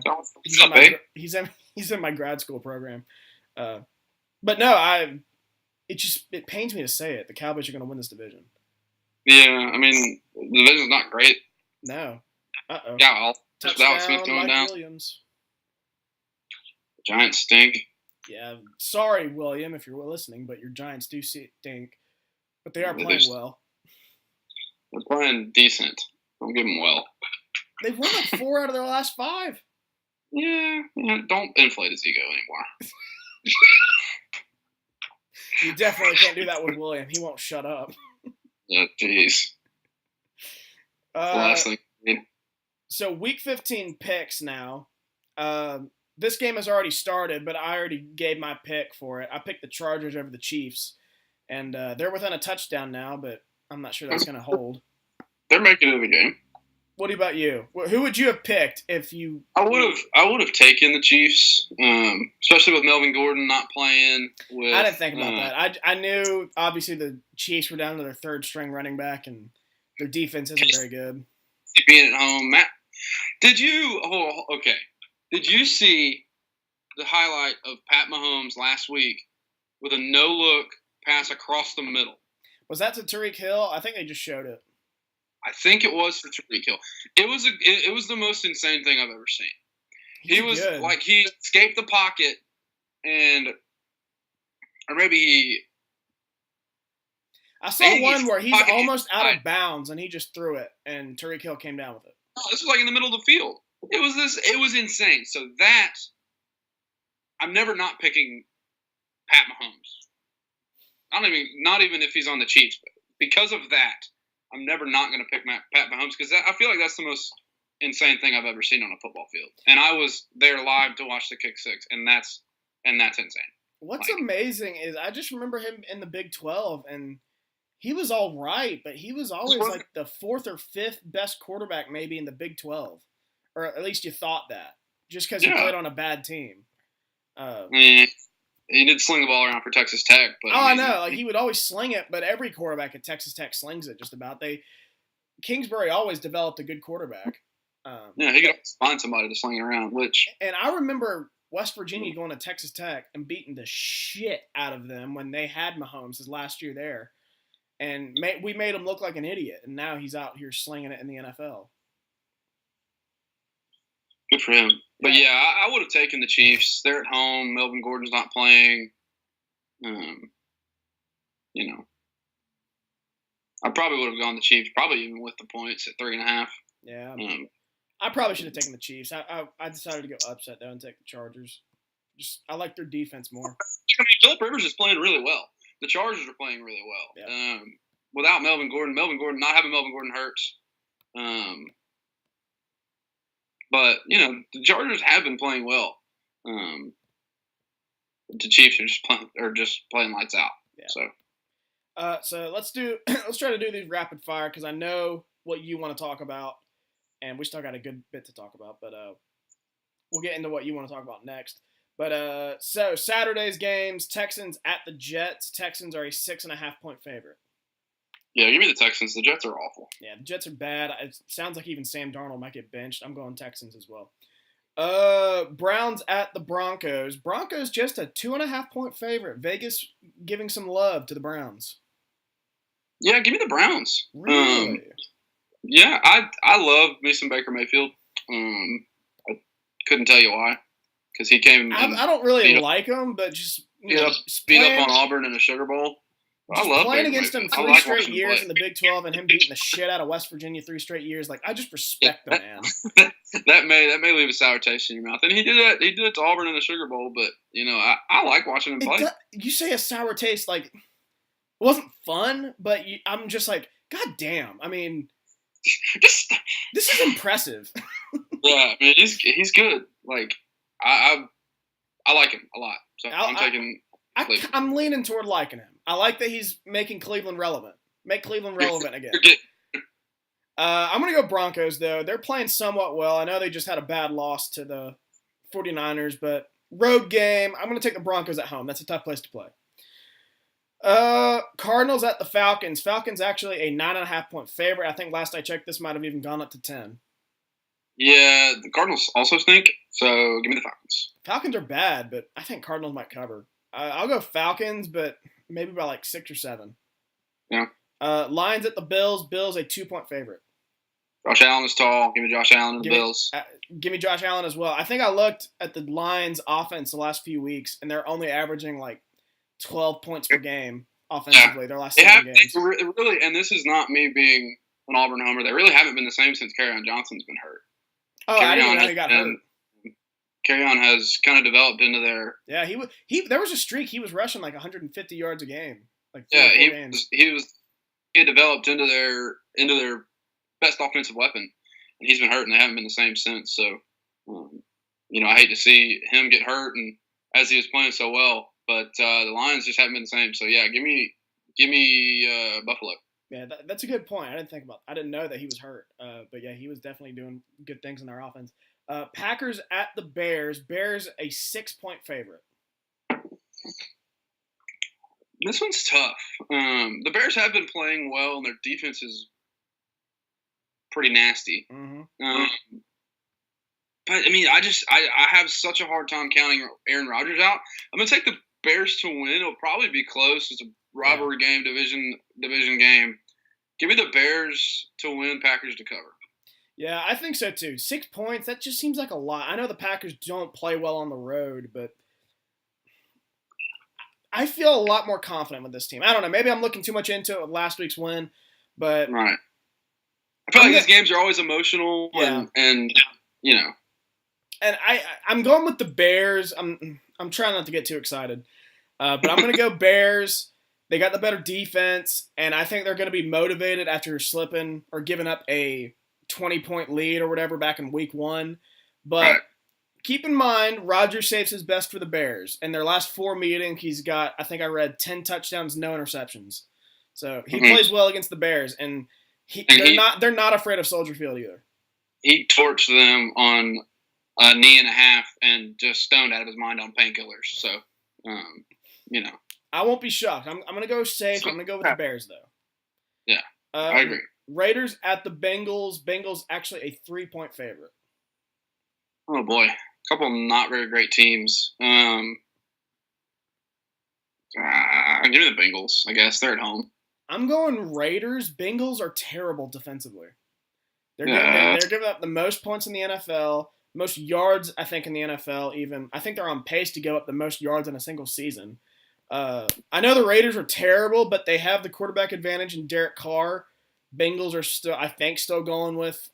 grad school program. But no, it pains me to say it. The Cowboys are going to win this division. Yeah, I mean, the division's not great. No. Uh-oh. Yeah, without Smith Touchdown, going Mike down. Williams. Giants stink. Yeah, sorry, William, if you're listening, but your Giants do stink. But they are playing well. They're playing decent. Don't give them well. They've won like 4 out of their last 5. Yeah, don't inflate his ego anymore. You definitely can't do that with William. He won't shut up. Yeah, jeez. Last thing. So week 15 picks now. This game has already started, but I already gave my pick for it. I picked the Chargers over the Chiefs, and they're within a touchdown now, but I'm not sure that's going to hold. They're making it a game. What about you? Who would you have picked if you? I would have taken the Chiefs, especially with Melvin Gordon not playing. I didn't think about that. I knew obviously the Chiefs were down to their 3rd string running back, and their defense isn't very good. Being at home, Matt. Did you? Oh, okay. Did you see the highlight of Pat Mahomes last week with a no-look pass across the middle? Was that to Tyreek Hill? I think they just showed it. I think it was for Tyreek Hill. It was the most insane thing I've ever seen. He escaped the pocket or maybe I saw one where he's almost out of bounds and he just threw it and Tyreek Hill came down with it. No, this was like in the middle of the field. It was insane. So that I'm never not picking Pat Mahomes. Not even if he's on the Chiefs, but because of that, I'm never not going to pick Pat Mahomes because I feel like that's the most insane thing I've ever seen on a football field. And I was there live to watch the kick six, and that's insane. What's amazing is I just remember him in the Big 12, and he was all right, but he was always like the 4th or 5th best quarterback maybe in the Big 12. Or at least you thought that, just because he played on a bad team. He did sling the ball around for Texas Tech. But I know. Like, he would always sling it, but every quarterback at Texas Tech slings it just about. Kingsbury always developed a good quarterback. He could find somebody to sling it around. And I remember West Virginia going to Texas Tech and beating the shit out of them when they had Mahomes his last year there. And we made him look like an idiot, and now he's out here slinging it in the NFL. Good for him. But I would have taken the Chiefs. They're at home. Melvin Gordon's not playing. I probably would have gone the Chiefs, probably even with the points at 3.5. Yeah. I probably should have taken the Chiefs. I decided to go upset though and take the Chargers. I like their defense more. Philip Rivers is playing really well. The Chargers are playing really well. Yeah. Without Melvin Gordon, not having Melvin Gordon hurts. But, the Chargers have been playing well. The Chiefs are just playing lights out. Yeah. So let's try to do these rapid fire because I know what you want to talk about, and we still got a good bit to talk about. But we'll get into what you want to talk about next. But so Saturday's games: Texans at the Jets. Texans are a 6.5-point favorite. Yeah, give me the Texans. The Jets are awful. Yeah, the Jets are bad. It sounds like even Sam Darnold might get benched. I'm going Texans as well. Browns at the Broncos. Broncos just a 2.5-point favorite. Vegas giving some love to the Browns. Yeah, give me the Browns. Really? Yeah, I love me some Baker Mayfield. I couldn't tell you why. Because he came. I don't really like him, but just speed up on Auburn in the Sugar Bowl. I love playing against him 3 straight years in the Big 12 and him beating the shit out of West Virginia 3 straight years. Like, I just respect the man. that may leave a sour taste in your mouth, and he did it. He did it to Auburn in the Sugar Bowl. But I like watching him play. You say a sour taste, like it wasn't fun, but I'm just like, God damn. I mean, this is impressive. Yeah, I mean, he's good. Like I like him a lot. So I'm leaning toward liking him. I like that he's making Cleveland relevant. Make Cleveland relevant again. I'm going to go Broncos, though. They're playing somewhat well. I know they just had a bad loss to the 49ers, but road game. I'm going to take the Broncos at home. That's a tough place to play. Cardinals at the Falcons. Falcons actually a 9.5-point favorite. I think last I checked, this might have even gone up to 10. Yeah, the Cardinals also stink, so give me the Falcons. Falcons are bad, but I think Cardinals might cover. I'll go Falcons, but maybe by like 6 or 7. Yeah. Lions at the Bills. Bills a 2-point favorite. Josh Allen is tall. Give me Josh Allen and the Bills. Give me Josh Allen as well. I think I looked at the Lions' offense the last few weeks, and they're only averaging like 12 points per game offensively. Yeah. Their last 7 games. Really, and this is not me being an Auburn homer. They really haven't been the same since Kerryon Johnson's been hurt. Oh, I didn't know he got hurt. Kerryon has kind of developed into their. Yeah, he there was a streak. He was rushing like 150 yards a game. Like he had developed into their best offensive weapon, and he's been hurt, and they haven't been the same since. So, I hate to see him get hurt, and as he was playing so well, but the Lions just haven't been the same. So yeah, give me Buffalo. Yeah, that's a good point. I didn't know that he was hurt. But yeah, he was definitely doing good things in their offense. Packers at the Bears. Bears a 6-point favorite. This one's tough. The Bears have been playing well, and their defense is pretty nasty. Mm-hmm. But I mean, I have such a hard time counting Aaron Rodgers out. I'm gonna take the Bears to win. It'll probably be close. It's a rivalry game, division game. Give me the Bears to win, Packers to cover. Yeah, I think so too. 6 points, that just seems like a lot. I know the Packers don't play well on the road, but I feel a lot more confident with this team. I don't know. Maybe I'm looking too much into it with last week's win, but right. I feel like these games are always emotional, and you know. And I'm going with the Bears. I'm trying not to get too excited, but I'm going to go Bears. They got the better defense, and I think they're going to be motivated after slipping or giving up a 20-point lead or whatever back in week 1. But keep in mind, Rodgers saves his best for the Bears. In their last 4 meetings, he's got, I think I read, 10 touchdowns, no interceptions. So he plays well against the Bears, and they're not afraid of Soldier Field either. He torched them on a knee and a half and just stoned out of his mind on painkillers. So, I won't be shocked. I'm going to go safe. I'm going to go with the Bears, though. Yeah, I agree. Raiders at the Bengals. Bengals actually a 3-point favorite. Oh, boy. A couple not very great teams. Give me the Bengals, I guess. They're at home. I'm going Raiders. Bengals are terrible defensively. They're giving up the most points in the NFL, most yards, I think, in the NFL even. I think they're on pace to give up the most yards in a single season. I know the Raiders are terrible, but they have the quarterback advantage in Derek Carr. Bengals are still going with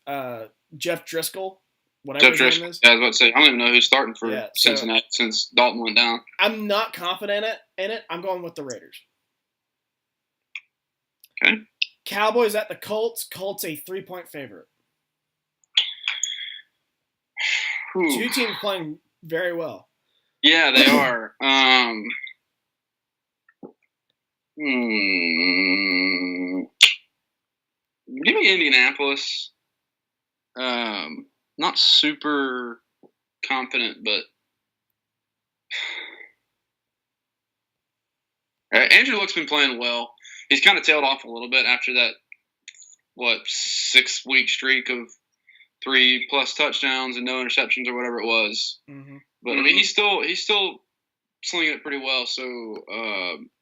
Jeff Driscoll, whatever his name is. Yeah, I was about to say, I don't even know who's starting for Cincinnati since Dalton went down. I'm not confident in it. I'm going with the Raiders. Okay. Cowboys at the Colts. Colts a 3-point favorite. Ooh. 2 teams playing very well. Yeah, they are. Give me Indianapolis. Not super confident, but Andrew Luck's been playing well. He's kind of tailed off a little bit after that, 6-week streak of 3+ touchdowns and no interceptions or whatever it was. Mm-hmm. But I mean, he's still slinging it pretty well. So,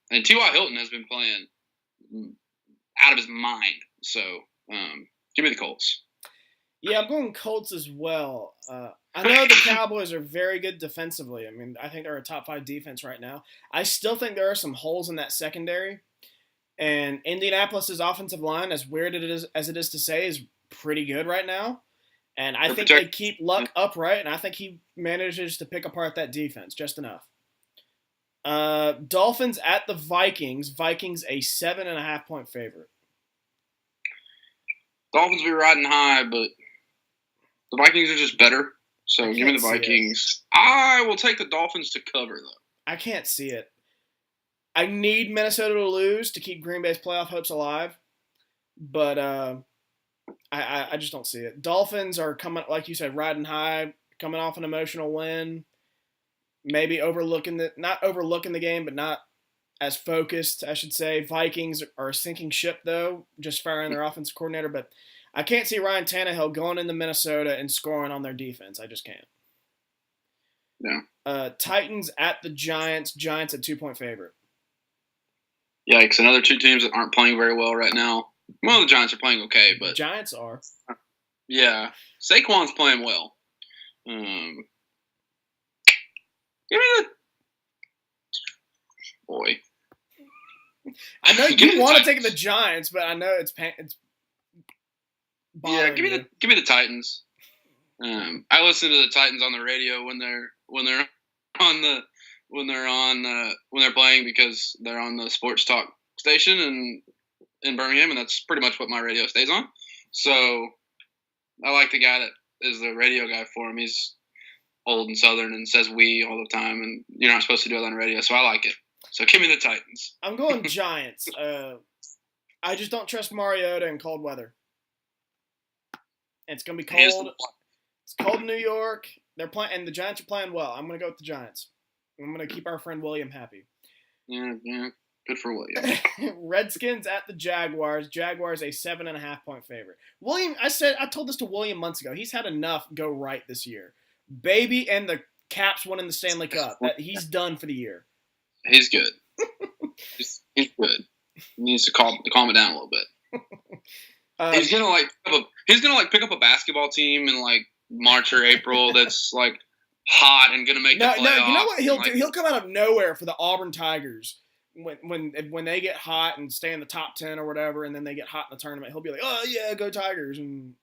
and T.Y. Hilton has been playing out of his mind. So, give me the Colts. Yeah, I'm going Colts as well. I know the Cowboys are very good defensively. I mean, I think they're a top 5 defense right now. I still think there are some holes in that secondary. And Indianapolis' offensive line, as weird as it is to say, is pretty good right now. And I think they keep Luck upright, and I think he manages to pick apart that defense just enough. Dolphins at the Vikings. Vikings a 7.5-point favorite. Dolphins be riding high, but the Vikings are just better. So give me the Vikings. I will take the Dolphins to cover, though. I can't see it. I need Minnesota to lose to keep Green Bay's playoff hopes alive, but I just don't see it. Dolphins are coming, like you said, riding high, coming off an emotional win, maybe not overlooking the game, but not as focused, I should say. Vikings are a sinking ship, though, just firing their offensive coordinator, but I can't see Ryan Tannehill going into Minnesota and scoring on their defense. I just can't. Yeah. Titans at the Giants. Giants a 2-point favorite. Yikes, another 2 teams that aren't playing very well right now. Well, the Giants are playing okay, but Giants are. Yeah, Saquon's playing well. Give me the boy. I know Give me you the want to Titans. take the Giants, but I know it's Yeah, bothering you. give me the Titans. I listen to the Titans on the radio when they're on the when they're playing because they're on the sports talk station in Birmingham, and that's pretty much what my radio stays on. So I like the guy that is the radio guy for him. He's old and Southern and says "we" all the time, and you're not supposed to do it on the radio, so I like it. So give me the Titans. I'm going Giants. I just don't trust Mariota in cold weather. And it's gonna be cold. It's cold in New York. They're playing, and the Giants are playing well. I'm gonna go with the Giants. I'm gonna keep our friend William happy. Yeah, good for William. Redskins at the Jaguars. Jaguars a 7.5-point favorite. William, I told this to William months ago. He's had enough go right this year. Baby and the Caps winning the Stanley Cup. He's done for the year. He's good. he's good. He needs to calm it down a little bit. He's gonna pick up a basketball team in like March or April that's like hot and gonna make the playoffs. No, you know what he'll do? He'll come out of nowhere for the Auburn Tigers when they get hot and stay in the top 10 or whatever, and then they get hot in the tournament. He'll be like, "Oh yeah, go Tigers!" And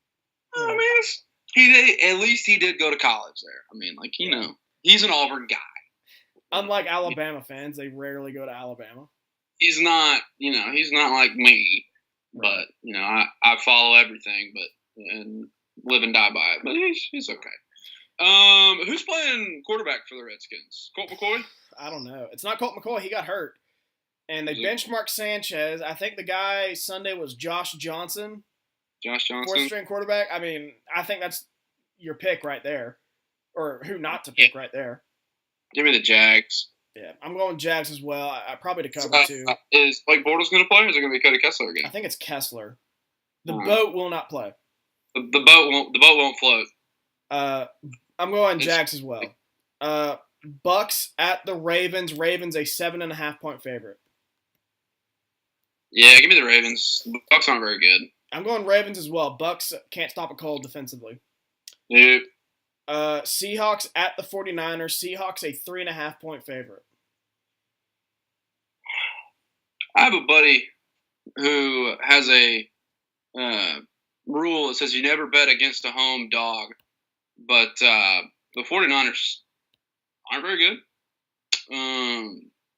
I mean, at least he did go to college there. I mean, like he's an Auburn guy. Unlike Alabama fans, they rarely go to Alabama. He's not like me, but I follow everything, and live and die by it. But he's okay. Who's playing quarterback for the Redskins? Colt McCoy? I don't know. It's not Colt McCoy. He got hurt, and they benched Mark Sanchez. I think the guy Sunday was Josh Johnson. Fourth-string quarterback. I mean, I think that's your pick right there, or who not to pick right there. Give me the Jags. Yeah, I'm going Jags as well. I probably to cover too. Is Blake Bortles going to play, or is it going to be Cody Kessler again? I think it's Kessler. The boat will not play. The boat won't float. I'm going Jags as well. Bucks at the Ravens. Ravens a 7.5-point favorite. Yeah, give me the Ravens. The Bucks aren't very good. I'm going Ravens as well. Bucks can't stop a cold defensively. Nope. Seahawks at the 49ers. Seahawks a 3.5-point favorite. I have a buddy who has a rule that says you never bet against a home dog, but the 49ers aren't very good.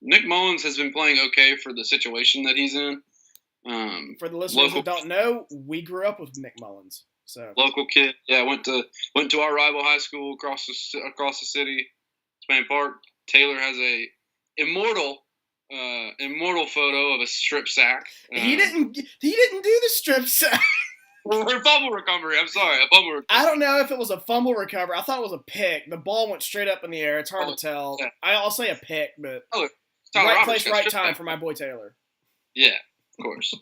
Nick Mullins has been playing okay for the situation that he's in. For the listeners who don't know, we grew up with Nick Mullins. So local kid, yeah, went to our rival high school across the city, Spain Park. Taylor has a immortal photo of a strip sack. He didn't do the strip sack. Fumble recovery. I'm sorry, a fumble recovery. I don't know if it was a fumble recovery. I thought it was a pick. The ball went straight up in the air. It's hard to tell. Yeah. I'll say a pick, but right place, right time for my boy Taylor. Yeah, of course.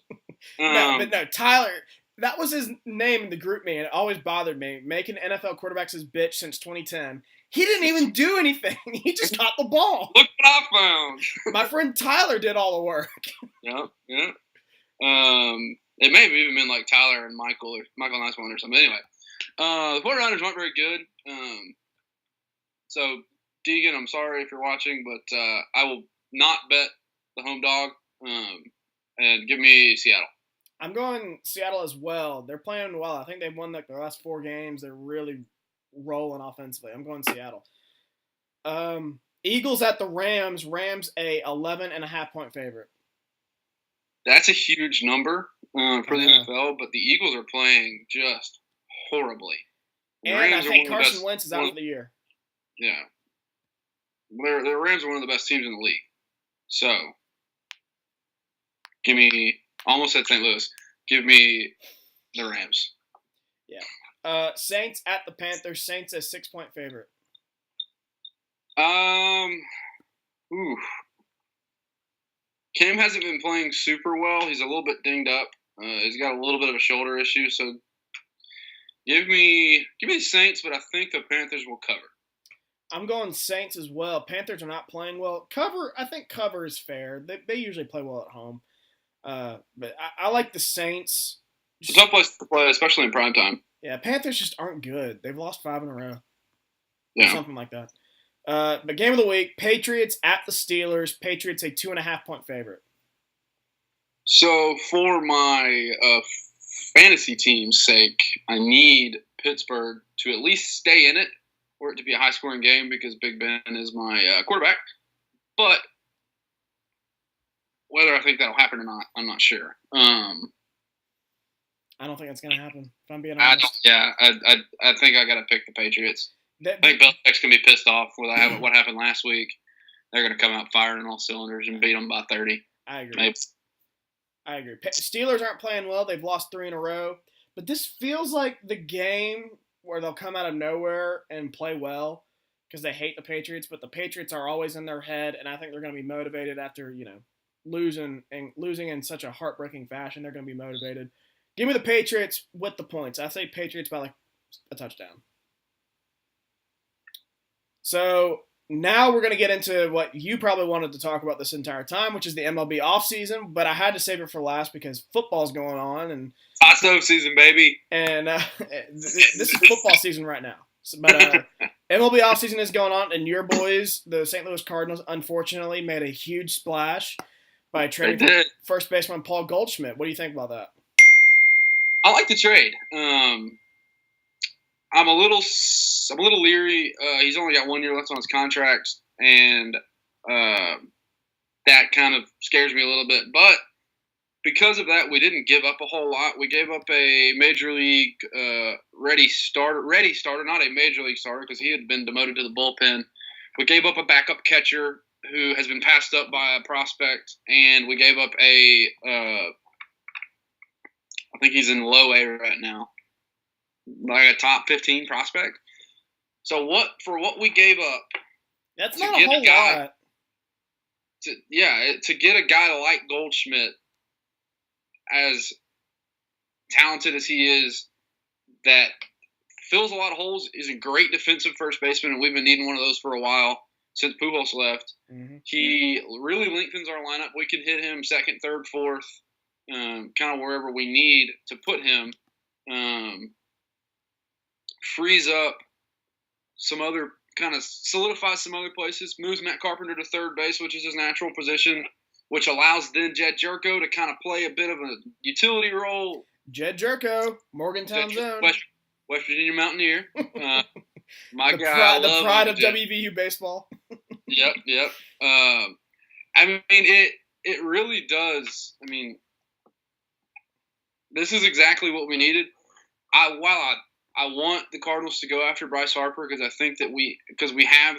No, Tyler. That was his name in the group me, and it always bothered me. Making NFL quarterbacks his bitch since 2010. He didn't even do anything. He just caught the ball. Look what I found. My friend Tyler did all the work. Yeah. It may have even been like Tyler and Michael Niceone or something. Anyway, the 49ers weren't very good. So, Deegan, I'm sorry if you're watching, but I will not bet the home dog and give me Seattle. I'm going Seattle as well. They're playing well. I think they've won like their last 4 games. They're really rolling offensively. I'm going Seattle. Eagles at the Rams. Rams a 11.5-point favorite. That's a huge number for the NFL, but the Eagles are playing just horribly. And I think Carson Wentz is out for the year. Yeah. The Rams are one of the best teams in the league. So, give me – almost said St. Louis. Give me the Rams. Yeah. Saints at the Panthers. Saints a 6-point favorite. Cam hasn't been playing super well. He's a little bit dinged up. He's got a little bit of a shoulder issue. So give me the Saints, but I think the Panthers will cover. I'm going Saints as well. Panthers are not playing well. I think cover is fair. They usually play well at home. But I like the Saints. It's a tough place to play, especially in prime time. Yeah, Panthers just aren't good. They've lost 5 in a row. Or Yeah. something like that. But game of the week, Patriots at the Steelers. Patriots a 2.5-point favorite. So for my fantasy team's sake, I need Pittsburgh to at least stay in it, for it to be a high-scoring game because Big Ben is my quarterback. But whether I think that'll happen or not, I'm not sure. I don't think that's going to happen, if I'm being honest. I think I got to pick the Patriots. I think Belichick's going to be pissed off with what happened last week. They're going to come out firing on all cylinders and beat them by 30. I agree. Maybe. I agree. Steelers aren't playing well. They've lost 3 in a row. But this feels like the game where they'll come out of nowhere and play well because they hate the Patriots. But the Patriots are always in their head, and I think they're going to be motivated after, losing in such a heartbreaking fashion. They're going to be motivated. Give me the Patriots with the points. I say Patriots by a touchdown. So now we're going to get into what you probably wanted to talk about this entire time, which is the MLB offseason. But I had to save it for last because football's going on. And hot stove season, baby. And this is football season right now. But MLB offseason is going on, and your boys, the St. Louis Cardinals, unfortunately made a huge splash by trading for first baseman Paul Goldschmidt. What do you think about that? I like the trade. I'm a little leery. He's only got 1 year left on his contract, and that kind of scares me a little bit. But because of that, we didn't give up a whole lot. We gave up a major league ready starter, not a major league starter because he had been demoted to the bullpen. We gave up a backup catcher who has been passed up by a prospect, and we gave up I think he's in low A right now, like a top 15 prospect. So what we gave up, that's not a whole lot. To get a guy like Goldschmidt, as talented as he is, that fills a lot of holes, is a great defensive first baseman, and we've been needing one of those for a while since Pujols left. Mm-hmm. He really lengthens our lineup. We can hit him second, third, fourth, kind of wherever we need to put him. Frees up some other, kind of solidifies some other places, moves Matt Carpenter to third base, which is his natural position, which allows then Jed Jerko to kind of play a bit of a utility role. Jed Jerko, Morgantown zone. West Virginia Mountaineer. My the guy. The pride of WVU baseball. Yep. I mean, it really does. I mean, this is exactly what we needed. While I want the Cardinals to go after Bryce Harper because I think that we have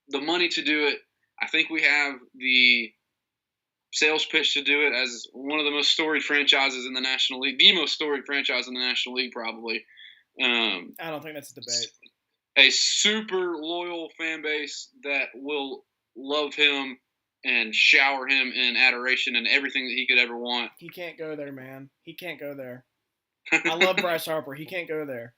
the money to do it. I think we have the sales pitch to do it as one of the most storied franchises in the National League, the most storied franchise in the National League probably. I don't think that's a debate. A super loyal fan base that will love him and shower him in adoration and everything that he could ever want. He can't go there, man. He can't go there. I love Bryce Harper. He can't go there.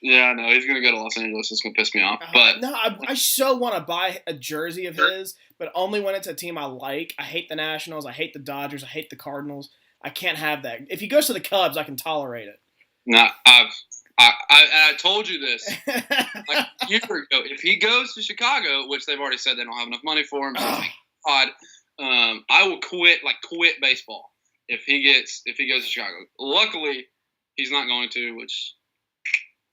Yeah, no, he's going to go to Los Angeles. It's going to piss me off. But no, I so want to buy a jersey of his, but only when it's a team I like. I hate the Nationals. I hate the Dodgers. I hate the Cardinals. I can't have that. If he goes to the Cubs, I can tolerate it. No, I told you this like a year ago. If he goes to Chicago, which they've already said they don't have enough money for him, so odd, I will quit baseball if he goes to Chicago. Luckily, he's not going to, which.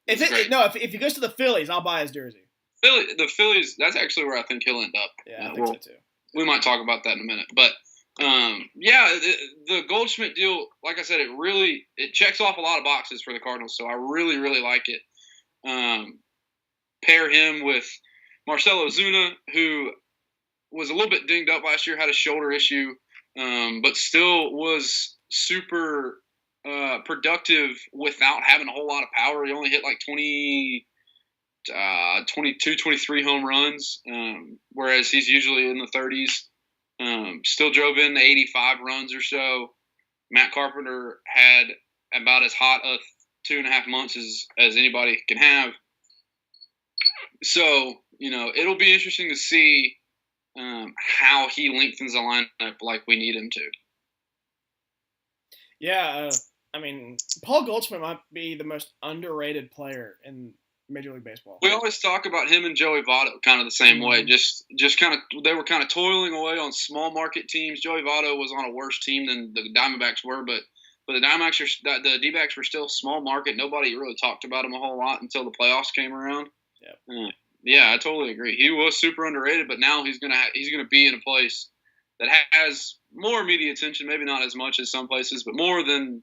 If he goes to the Phillies, I'll buy his jersey. The Phillies, that's actually where I think he'll end up. Yeah, I think so too. We might talk about that in a minute. But, the Goldschmidt deal, like I said, it checks off a lot of boxes for the Cardinals, so I really, really like it. Pair him with Marcell Ozuna, who was a little bit dinged up last year, had a shoulder issue, but still was super productive without having a whole lot of power. He only hit like 22, 23 home runs, whereas he's usually in the 30s. Still drove in 85 runs or so. Matt Carpenter had about as hot a 2.5 months as anybody can have. So, it'll be interesting to see how he lengthens the lineup like we need him to. Yeah, I mean, Paul Goldschmidt might be the most underrated player in Major League Baseball. We always talk about him and Joey Votto kind of the same way. Mm-hmm. Just kind of they were kind of toiling away on small market teams. Joey Votto was on a worse team than the Diamondbacks were, but the the D-backs were still small market. Nobody really talked about him a whole lot until the playoffs came around. Yeah, I totally agree. He was super underrated, but now he's gonna be in a place that has more media attention. Maybe not as much as some places, but more than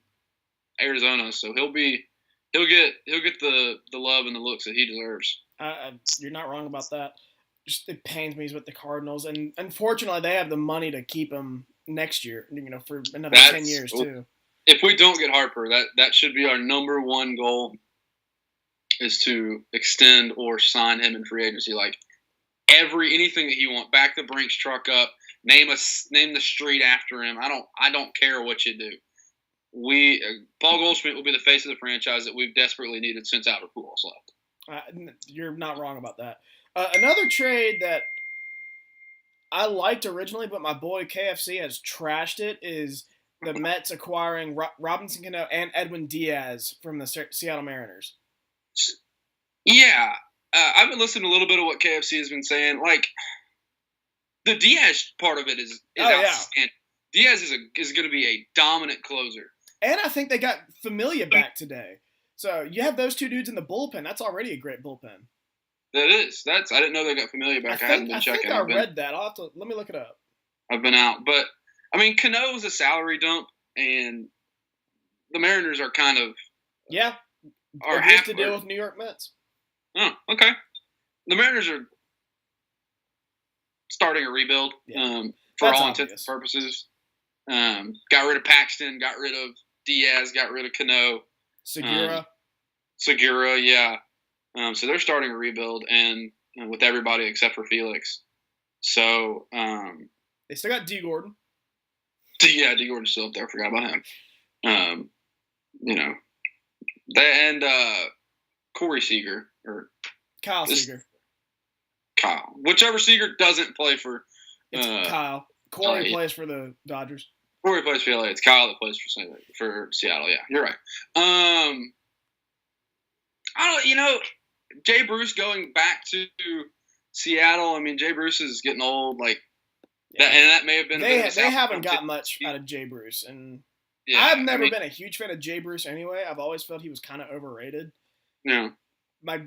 Arizona. So he'll get the love and the looks that he deserves. You're not wrong about that. Just it pains me he's with the Cardinals, and unfortunately they have the money to keep him next year. For another 10 years too. If we don't get Harper, that should be our number one goal, is to extend or sign him in free agency. Like anything that he wants. Back the Brinks truck up. Name the street after him. I don't care what you do. Paul Goldschmidt will be the face of the franchise that we've desperately needed since Albert Pujols left. You're not wrong about that. Another trade that I liked originally, but my boy KFC has trashed it, is the Mets acquiring Robinson Cano and Edwin Diaz from the Seattle Mariners. Yeah, I've been listening to a little bit of what KFC has been saying. Like, the Diaz part of it is outstanding. Yeah. Diaz is going to be a dominant closer. And I think they got Familia back today. So you have those two dudes in the bullpen. That's already a great bullpen. That is. I didn't know they got Familia back. I haven't been checking. I read that. Let me look it up. I've been out. But, I mean, Cano's a salary dump, and the Mariners are kind of... Yeah. Are have to deal with New York Mets. Oh, okay. The Mariners are starting a rebuild for all intents and purposes. Got rid of Paxton, got rid of Diaz, got rid of Cano. Segura, yeah. So they're starting a rebuild, and with everybody except for Felix. So they still got D. Gordon. Yeah, D. Gordon's still up there. I forgot about him. And Corey Seager or Kyle Seager. Kyle, whichever Seager doesn't play for. It's Kyle. Corey plays for the Dodgers. Corey plays for LA. It's Kyle that plays for Seattle. Yeah, you're right. I don't. Jay Bruce going back to Seattle. I mean, Jay Bruce is getting old. Like that, and that may have been. They haven't got much out of Jay Bruce, and I've never been a huge fan of Jay Bruce anyway. I've always felt he was kind of overrated. Yeah. My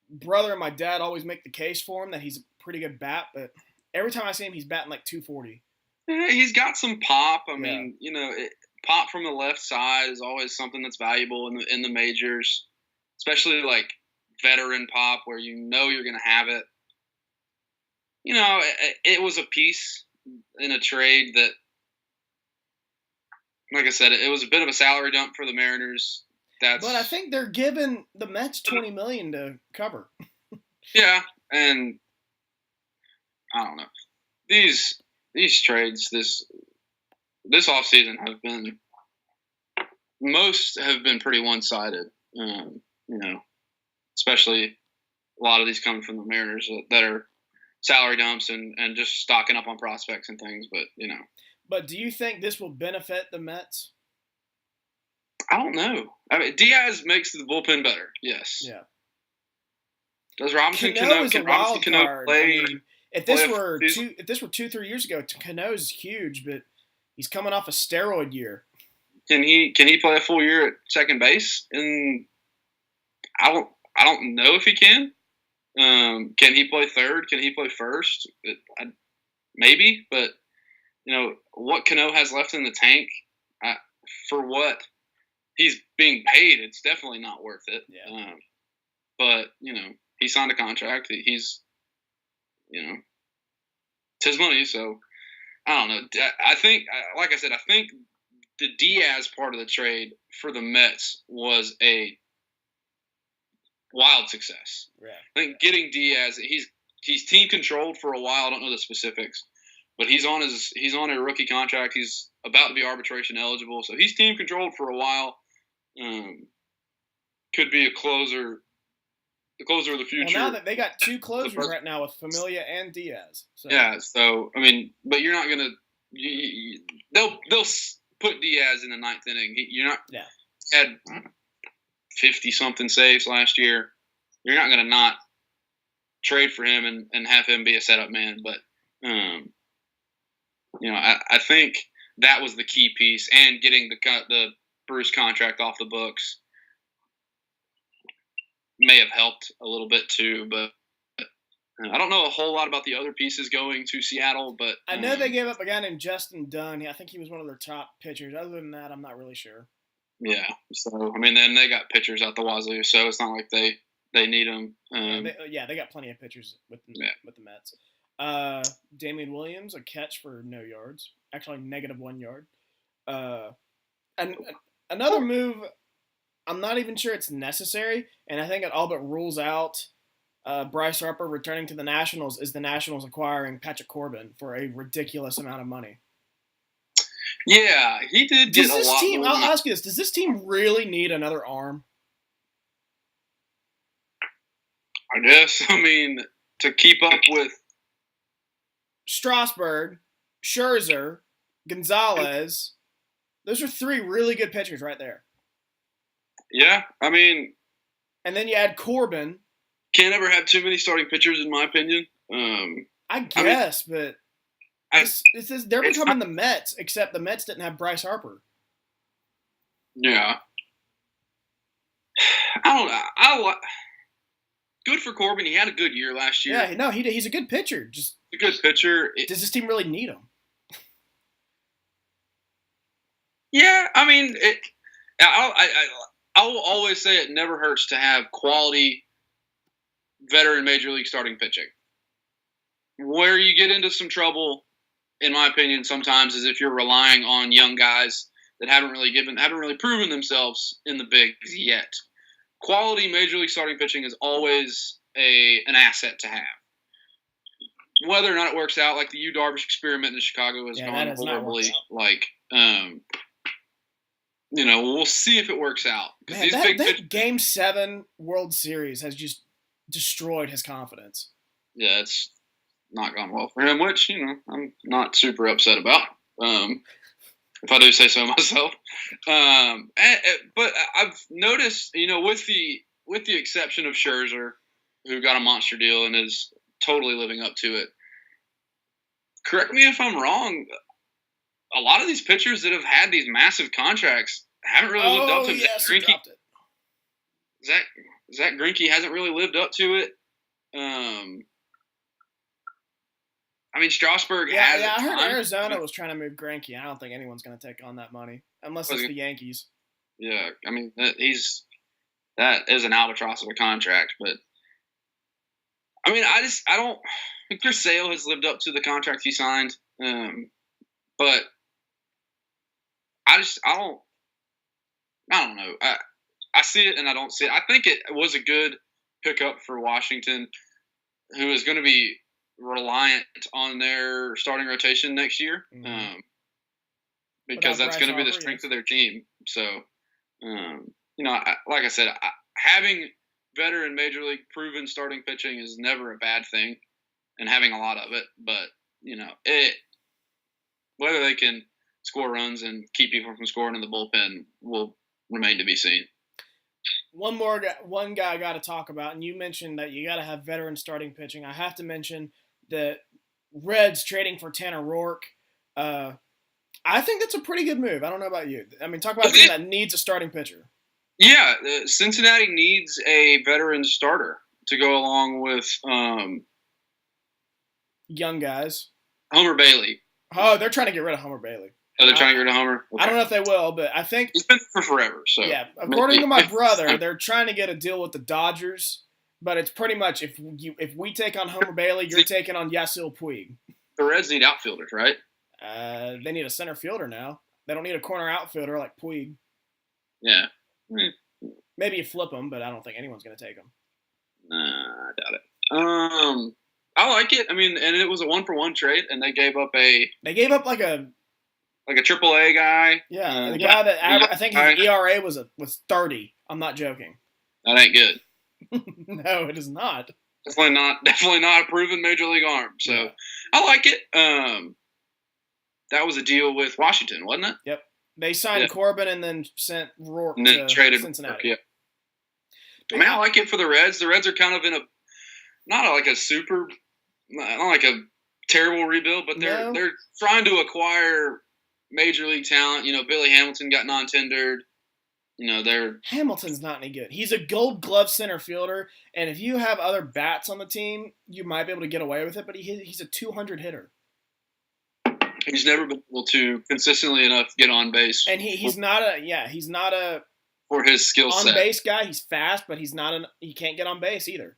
brother and my dad always make the case for him that he's a pretty good bat, but every time I see him, he's batting like 240. Yeah, he's got some pop. I mean, pop from the left side is always something that's valuable in the majors, especially like veteran pop where you're going to have it. It was a piece in a trade that, like I said, it was a bit of a salary dump for the Mariners. But I think they're giving the Mets $20 million to cover. Yeah, and I don't know. These trades this offseason have been pretty one-sided. Especially a lot of these coming from the Mariners that are salary dumps and just stocking up on prospects and things. But But do you think this will benefit the Mets? I don't know. I mean, Diaz makes the bullpen better. Yes. Yeah. Does Robinson Cano play? I mean, if this were 2-3 years ago, Cano's huge, but he's coming off a steroid year. Can he play a full year at second base? And I don't know if he can. Can he play third? Can he play first? Maybe, but what Cano has left in the tank, for what he's being paid, it's definitely not worth it. Yeah. But he signed a contract. He's it's his money. So I don't know. I think, like I said, I think the Diaz part of the trade for the Mets was a wild success. Yeah. I think getting Diaz, he's team controlled for a while. I don't know the specifics, but he's on a rookie contract. He's about to be arbitration eligible, so he's team controlled for a while. Could be the closer of the future. Well, now that they got two closers right now with Familia and Diaz. So. Yeah, so I mean, but you're not gonna. They'll put Diaz in the ninth inning. You're not. Yeah. had 50-something saves last year. You're not going to not trade for him and have him be a setup man. But, I think that was the key piece. And getting the Bruce contract off the books may have helped a little bit too. But I don't know a whole lot about the other pieces going to Seattle. But I know they gave up a guy named Justin Dunn. I think he was one of their top pitchers. Other than that, I'm not really sure. Yeah. So, then they got pitchers out the wazoo, so it's not like they need them. They got plenty of pitchers with the Mets. Damian Williams, a catch for no yards. Actually, -1 yard. And another move, I'm not even sure it's necessary, and I think it all but rules out Bryce Harper returning to the Nationals is the Nationals acquiring Patrick Corbin for a ridiculous amount of money. Yeah, he did get a lot more. I'll ask you this. Does this team really need another arm? I guess. To keep up with Strasburg, Scherzer, Gonzalez. Those are 3 really good pitchers right there. Yeah, and then you add Corbin. Can't ever have too many starting pitchers, in my opinion. I guess, but they're becoming the Mets, except the Mets didn't have Bryce Harper. Yeah. I don't know. Good for Corbin. He had a good year last year. Yeah, no, he's a good pitcher. Just a good pitcher. Does this team really need him? Yeah, I will always say it never hurts to have quality veteran major league starting pitching. Where you get into some trouble, in my opinion, sometimes is if you're relying on young guys that haven't really proven themselves in the bigs yet. Quality major league starting pitching is always an asset to have. Whether or not it works out, like the Yu Darvish experiment in Chicago has gone horribly. We'll see if it works out. Man, that Game 7 World Series has just destroyed his confidence. Yeah, it's not gone well for him, which, I'm not super upset about. If I do say so myself. But I've noticed, with the exception of Scherzer, who got a monster deal and is totally living up to it. Correct me if I'm wrong. A lot of these pitchers that have had these massive contracts haven't really lived up to it. Yes, Zach Greinke hasn't really lived up to it. Strasburg has. Yeah, I heard Arizona was trying to move Greinke. I don't think anyone's going to take on that money unless it's the Yankees. Yeah, that is an albatross of a contract, but I don't think Chris Sale has lived up to the contract he signed. But I don't know. I see it and I don't see it. I think it was a good pickup for Washington, who is going to be reliant on their starting rotation next year, because that's going to be the strength of their team. So, like I said, having veteran major league proven starting pitching is never a bad thing, and having a lot of it. But whether they can score runs and keep people from scoring in the bullpen will remain to be seen. One guy I got to talk about, and you mentioned that you got to have veteran starting pitching. I have to mention the Reds trading for Tanner Roark. I think that's a pretty good move. I don't know about you. Talk about a team that needs a starting pitcher. Yeah, Cincinnati needs a veteran starter to go along with young guys. Homer Bailey. Oh, they're trying to get rid of Homer Bailey. Oh, they're trying to get rid of Homer? Okay. I don't know if they will, but I think he's been there for forever. So yeah, according to my brother, they're trying to get a deal with the Dodgers, but it's pretty much if we take on Homer Bailey, you're taking on Yasiel Puig. The Reds need outfielders, right? They need a center fielder now. They don't need a corner outfielder like Puig. Yeah. Maybe you flip them, but I don't think anyone's going to take them. Nah, I doubt it. I like it. And it was a 1-for-1 trade, and they gave up like a AAA guy. Yeah, the guy that I think his ERA was 30. I'm not joking. That ain't good. No, it is not. Definitely not a proven major league arm. So yeah. I like it. That was a deal with Washington, wasn't it? Yep. They signed Corbin and then sent Rourke and then to traded Cincinnati. Rourke, I mean, I like it for the Reds. The Reds are kind of in not like a terrible rebuild, but they're trying to acquire major league talent. Billy Hamilton got non-tendered. Hamilton's not any good. He's a Gold Glove center fielder, and if you have other bats on the team, you might be able to get away with it. But he's a 200 hitter. He's never been able to consistently enough get on base, and he's not a for his skill set on base guy. He's fast, but he can't get on base either.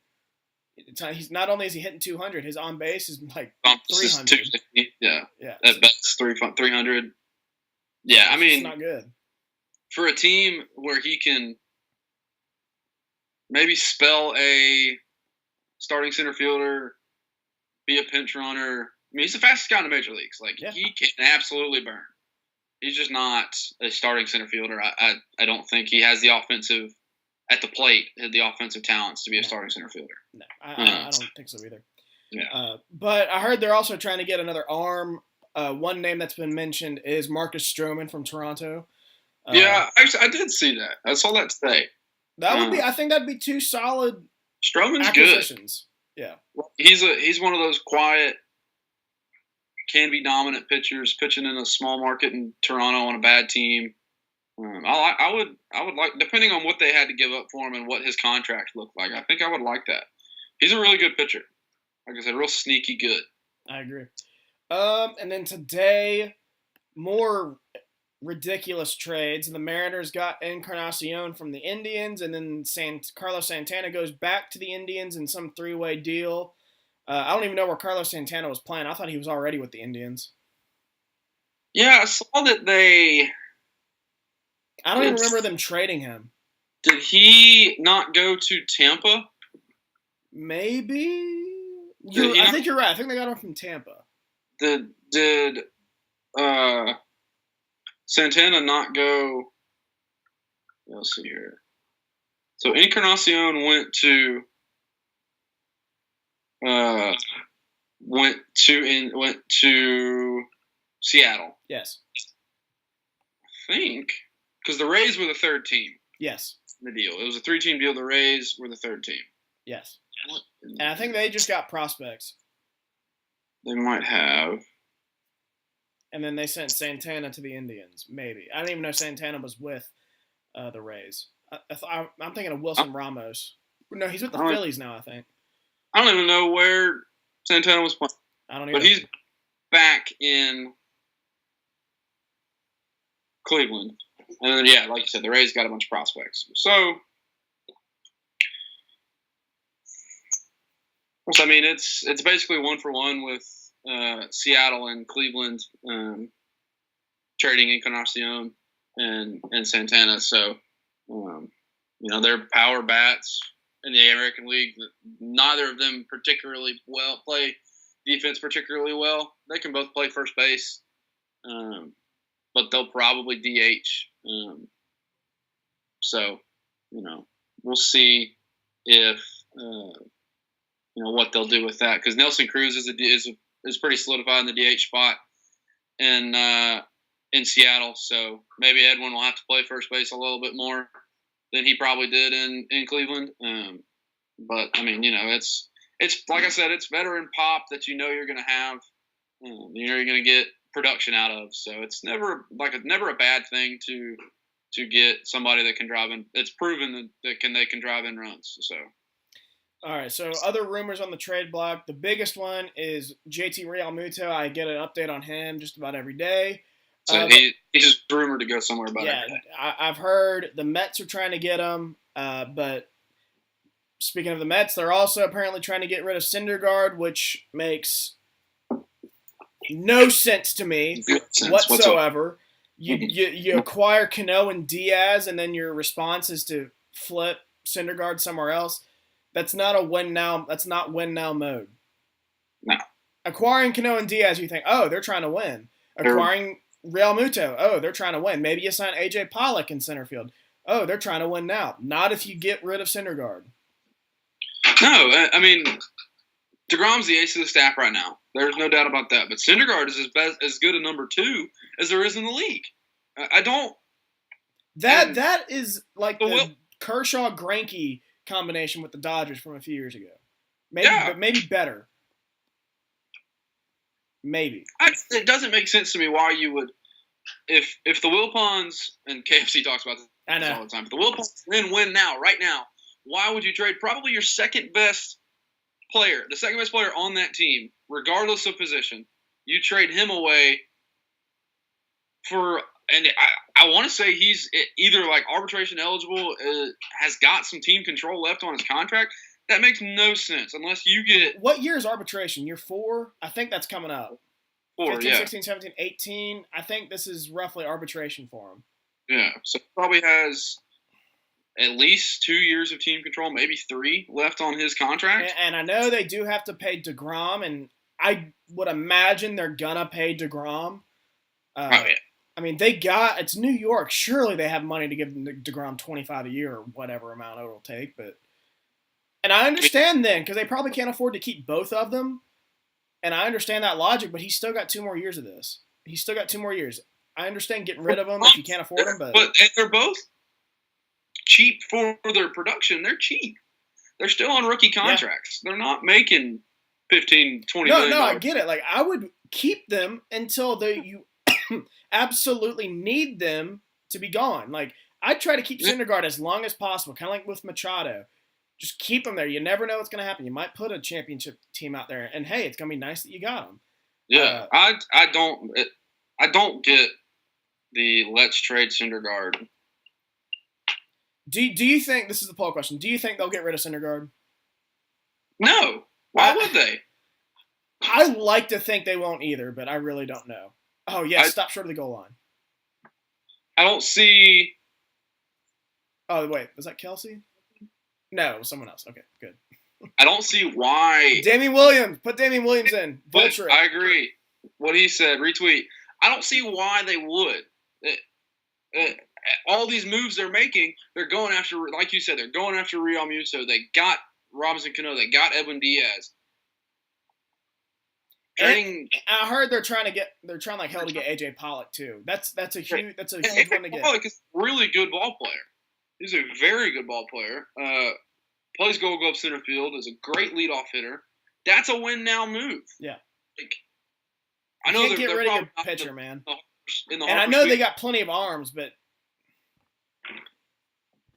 He's not only is he hitting 200, his on base is like 300. Yeah. At best 300. Yeah, I mean, it's not good. For a team where he can maybe spell a starting center fielder, be a pinch runner. I mean, he's the fastest guy in the major leagues. He can absolutely burn. He's just not a starting center fielder. I don't think he has the offensive at the plate, the offensive talents to be a starting center fielder. No, I don't think so either. Yeah. But I heard they're also trying to get another arm. One name that's been mentioned is Marcus Stroman from Toronto. Yeah, actually, I did see that. I saw that today. That would be. I think that'd be two solid. Stroman's acquisitions. Good. Yeah. He's one of those quiet, can be dominant pitchers pitching in a small market in Toronto on a bad team. I would like, depending on what they had to give up for him and what his contract looked like. I think I would like that. He's a really good pitcher. Like I said, real sneaky good. I agree. And then today, more ridiculous trades. The Mariners got Encarnacion from the Indians, and then Carlos Santana goes back to the Indians in some three-way deal. I don't even know where Carlos Santana was playing. I thought he was already with the Indians. Yeah, I saw that they... I don't even remember them trading him. Did he not go to Tampa? Maybe. I think you're right. I think they got him from Tampa. Did Santana not go? Let's see here. So Encarnacion went to Seattle. Yes. I think because the Rays were the third team. Yes. The deal. It was a 3-team deal. The Rays were the third team. Yes. And I think they just got prospects. They might have. And then they sent Santana to the Indians, maybe. I didn't even know Santana was with the Rays. I'm thinking of Wilson Ramos. No, he's with the Phillies now, I think. I don't even know where Santana was playing. I don't even. But he's back in Cleveland. And then, yeah, like you said, the Rays got a bunch of prospects. So, I mean, it's basically 1-for-1 with Seattle and Cleveland trading Encarnacion and Santana. So, they're power bats in the American League. Neither of them particularly play defense particularly well. They can both play first base, but they'll probably DH. So, we'll see if what they'll do with that, because Nelson Cruz is pretty solidified in the DH spot in Seattle. So maybe Edwin will have to play first base a little bit more than he probably did in Cleveland. But I mean, it's like I said, it's veteran pop that you're going to have, you're going to get production out of. So it's never a bad thing to get somebody that can drive in. It's proven that they can drive in runs. So. All right, so other rumors on the trade block. The biggest one is JT Realmuto. I get an update on him just about every day. So he's just rumored to go somewhere about every day. I've heard the Mets are trying to get him, but speaking of the Mets, they're also apparently trying to get rid of Syndergaard, which makes no sense to me whatsoever. You acquire Cano and Diaz, and then your response is to flip Syndergaard somewhere else. That's not win now mode. No. Acquiring Cano and Diaz, you think, oh, they're trying to win. Acquiring Realmuto, oh, they're trying to win. Maybe you sign AJ Pollock in center field. Oh, they're trying to win now. Not if you get rid of Syndergaard. No, I mean, DeGrom's the ace of the staff right now. There's no doubt about that. But Syndergaard is as good a number 2 as there is in the league. I don't. That is like The the Kershaw Greinke combination with the Dodgers from a few years ago. Maybe better. Maybe. It doesn't make sense to me why you would, if the Wilpons, and KFC talks about this all the time, if the Wilpons win now, right now, why would you trade probably your second best player, the second best player on that team, regardless of position? You trade him away for, and I want to say he's either like arbitration eligible, has got some team control left on his contract. That makes no sense unless you get. What year is arbitration? Year 4? I think that's coming up. 4, 15, yeah. 16, 17, 18. I think this is roughly arbitration for him. Yeah, so probably has at least 2 years of team control, maybe 3 left on his contract. And I know they do have to pay DeGrom, and I would imagine they're gonna pay DeGrom. Yeah. I mean, it's New York. Surely they have money to give DeGrom $25 a year or whatever amount it'll take. And I understand then, because they probably can't afford to keep both of them. And I understand that logic, but he's still got 2 more years of this. He's still got 2 more years. I understand getting rid of them if you can't afford them, but they're both cheap for their production. They're cheap. They're still on rookie contracts. Yeah. They're not making $15, $20 million. No, I get it. Like, I would keep them until you absolutely need them to be gone. Like, I'd try to keep Syndergaard as long as possible, kind of like with Machado. Just keep them there. You never know what's going to happen. You might put a championship team out there, and hey, it's going to be nice that you got them. Yeah, I don't get the let's trade Syndergaard. Do you think, this is the poll question, do you think they'll get rid of Syndergaard? No. Why would they? I like to think they won't either, but I really don't know. Oh, yeah, stop short of the goal line. I don't see. Oh, wait, was that Kelsey? No, it was someone else. Okay, good. I don't see why. Damian Williams. Put Damian Williams in. Vulture. I agree. What he said, retweet. I don't see why they would. All these moves they're making, they're going after, like you said, they're going after Real Muto. They got Robinson Cano. They got Edwin Diaz. I heard they're trying like hell to get AJ Pollock too. That's a huge one to get. Pollock is a really good ball player. He's a very good ball player. Plays goal glove center field. Is a great leadoff hitter. That's a win now move. Yeah. Like, I know they're get rid of your pitcher, man. And I know they got plenty of arms, but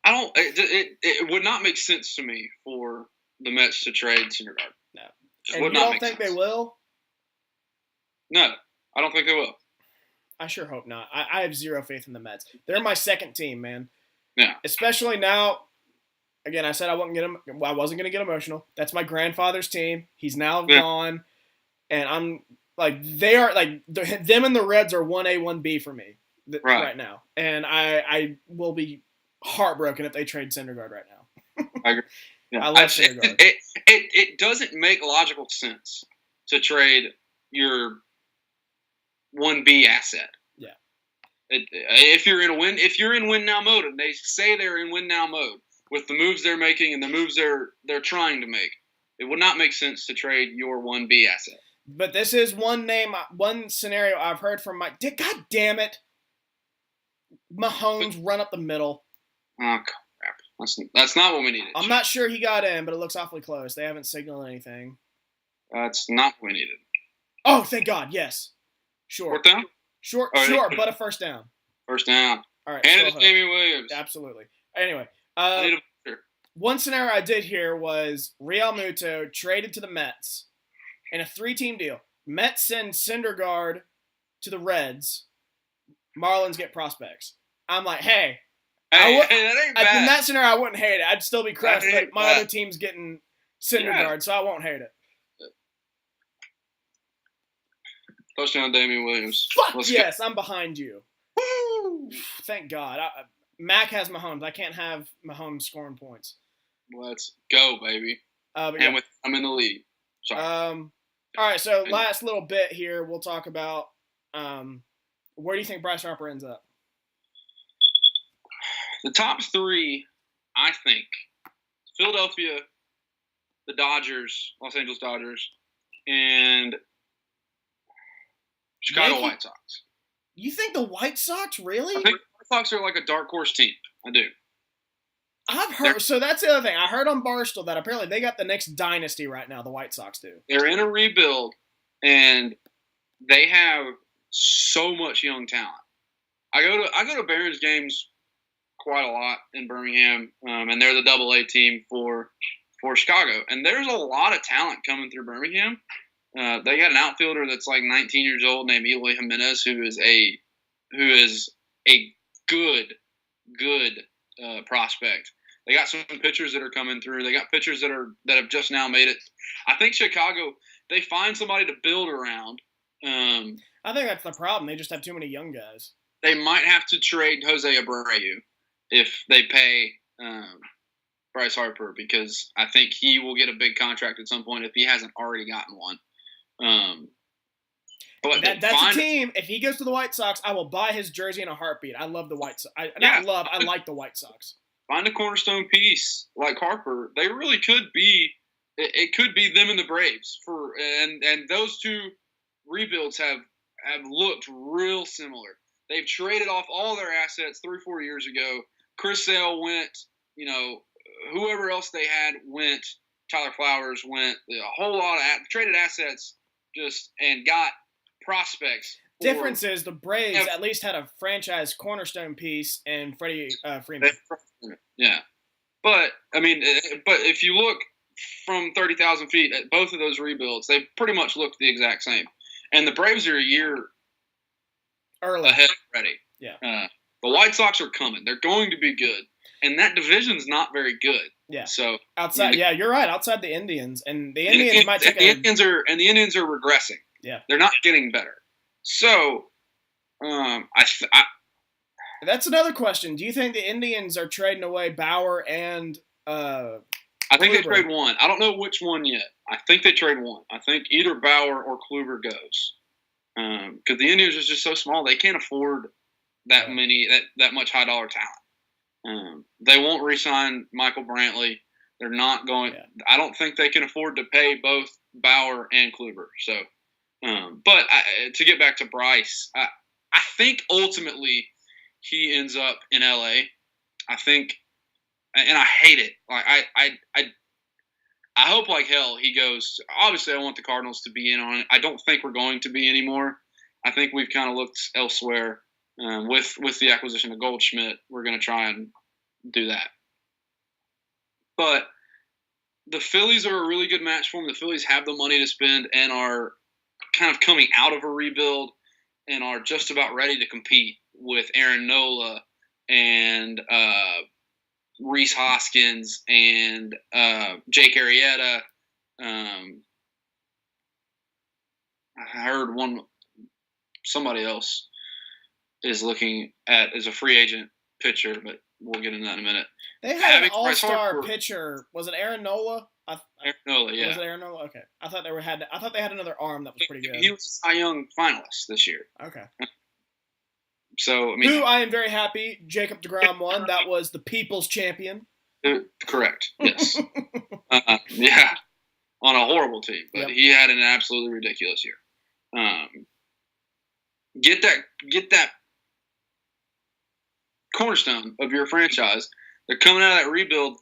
I don't. It would not make sense to me for the Mets to trade Syndergaard. No. And you don't think they will? No, I don't think they will. I sure hope not. I have zero faith in the Mets. They're my second team, man. Yeah. Especially now. Again, I said I wasn't going to get emotional. That's my grandfather's team. He's now gone, and I'm like they are like them and the Reds are 1A 1B for me right now, and I will be heartbroken if they trade Syndergaard right now. I agree. Yeah. I love Syndergaard. It doesn't make logical sense to trade your 1B asset. Yeah. If you're in win now mode, and they say they're in win now mode with the moves they're making and the moves they're trying to make, it would not make sense to trade your 1B asset. But this is one scenario I've heard from Mike. God damn it. Mahomes run up the middle. Oh, crap. That's not what we needed. I'm not sure he got in, but it looks awfully close. They haven't signaled anything. That's not what we needed. Oh, thank God. Yes. Short. Fourth down? Short, but a first down. First down. All right. And it's Damian Williams. Absolutely. Anyway, one scenario I did hear was Real Muto traded to the Mets in a 3-team deal. Mets send Syndergaard to the Reds. Marlins get prospects. I'm like, hey, that ain't bad. In that scenario, I wouldn't hate it. I'd still be crushed, but my other team's getting Syndergaard, so I won't hate it. Touchdown, Damian Williams. Fuck yes, I'm behind you. Woo! Thank God. Mac has Mahomes. I can't have Mahomes scoring points. Let's go, baby. I'm in the lead. Sorry. All right, so last little bit here, we'll talk about where do you think Bryce Harper ends up? The top 3, I think, Philadelphia, the Dodgers, Los Angeles Dodgers, and Chicago White Sox. You think the White Sox really? I think the White Sox are like a dark horse team. I do. I've heard. So that's the other thing. I heard on Barstool that apparently they got the next dynasty right now. The White Sox do. They're in a rebuild, and they have so much young talent. I go to Barons games quite a lot in Birmingham, and they're the AA team for Chicago. And there's a lot of talent coming through Birmingham. They got an outfielder that's like 19 years old named Eloy Jimenez, who is a good prospect. They got some pitchers that are coming through. They got pitchers that have just now made it. I think Chicago, they find somebody to build around. I think that's the problem. They just have too many young guys. They might have to trade Jose Abreu if they pay Bryce Harper, because I think he will get a big contract at some point if he hasn't already gotten one. But that's a team. If he goes to the White Sox, I will buy his jersey in a heartbeat. I love the White Sox. I like the White Sox. Find a cornerstone piece like Harper. They really could be. It could be them and the Braves and those two rebuilds have looked real similar. They've traded off all their assets 3-4 years ago. Chris Sale went. Whoever else they had went. Tyler Flowers went. A whole lot of traded assets and got prospects. Difference is the Braves at least had a franchise cornerstone piece in Freddie Freeman. Yeah, but if you look from 30,000 feet at both of those rebuilds, they pretty much look the exact same. And the Braves are a year early ahead already. Yeah. The White Sox are coming. They're going to be good, and that division's not very good. Yeah. So outside, you're right. Outside the Indians, and the Indians might take the Indians are regressing. Yeah. They're not getting better. So, that's another question. Do you think the Indians are trading away Bauer and I think they trade one. I don't know which one yet. I think they trade one. I think either Bauer or Kluber goes. Because the Indians are just so small, they can't afford that much high dollar talent. They won't re-sign Michael Brantley. They're not going. Yeah. I don't think they can afford to pay both Bauer and Kluber. So. But to get back to Bryce, I think ultimately he ends up in LA. I think, and I hate it. Like I hope like hell he goes. Obviously, I want the Cardinals to be in on it. I don't think we're going to be anymore. I think we've kind of looked elsewhere. With the acquisition of Goldschmidt, we're going to try and do that. But the Phillies are a really good match for them. The Phillies have the money to spend and are kind of coming out of a rebuild and are just about ready to compete with Aaron Nola and Rhys Hoskins and Jake Arrieta. I heard somebody else is looking at as a free agent pitcher, but we'll get into that in a minute. They had an all-star pitcher. Was it Aaron Nola? Aaron Nola, yeah. Was it Aaron Nola? Okay. I thought they had another arm that was pretty good. He was a Cy Young finalist this year. Okay. So, who I am very happy Jacob deGrom won. That was the people's champion. Correct. Yes. Yeah. On a horrible team, but he had an absolutely ridiculous year. Get that cornerstone of your franchise. They're coming out of that rebuild.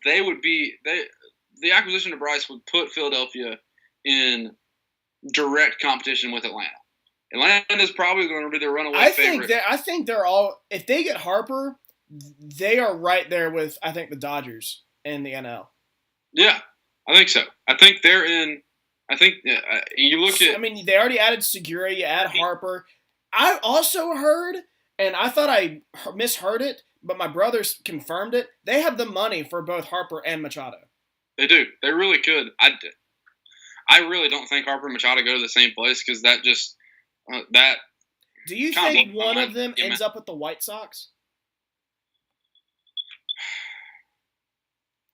The acquisition of Bryce would put Philadelphia in direct competition with Atlanta. Atlanta is probably going to be the runaway favorite. I think they're all. If they get Harper, they are right there with the Dodgers in the NL. Yeah, I think so. I think they're in. I think you look at. I mean, they already added Segura. You add Harper. I also heard, and I thought I misheard it, but my brothers confirmed it. They have the money for both Harper and Machado. They do. They really could. I really don't think Harper and Machado go to the same place because that just that. Do you think one of them ends up with the White Sox?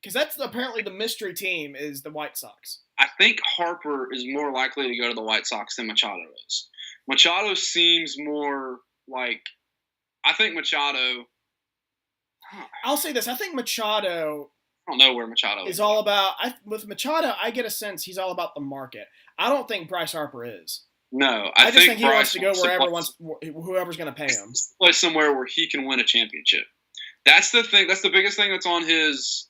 Because that's apparently the mystery team is the White Sox. I think Harper is more likely to go to the White Sox than Machado is. Machado seems more like – I think Machado – I'll say this. I think Machado – I don't know where Machado is all about – with Machado, I get a sense he's all about the market. I don't think Bryce Harper is. No, I just think he Bryce wants to go wherever play, whoever's going to pay him. play somewhere where he can win a championship. That's the thing. That's the biggest thing that's on his,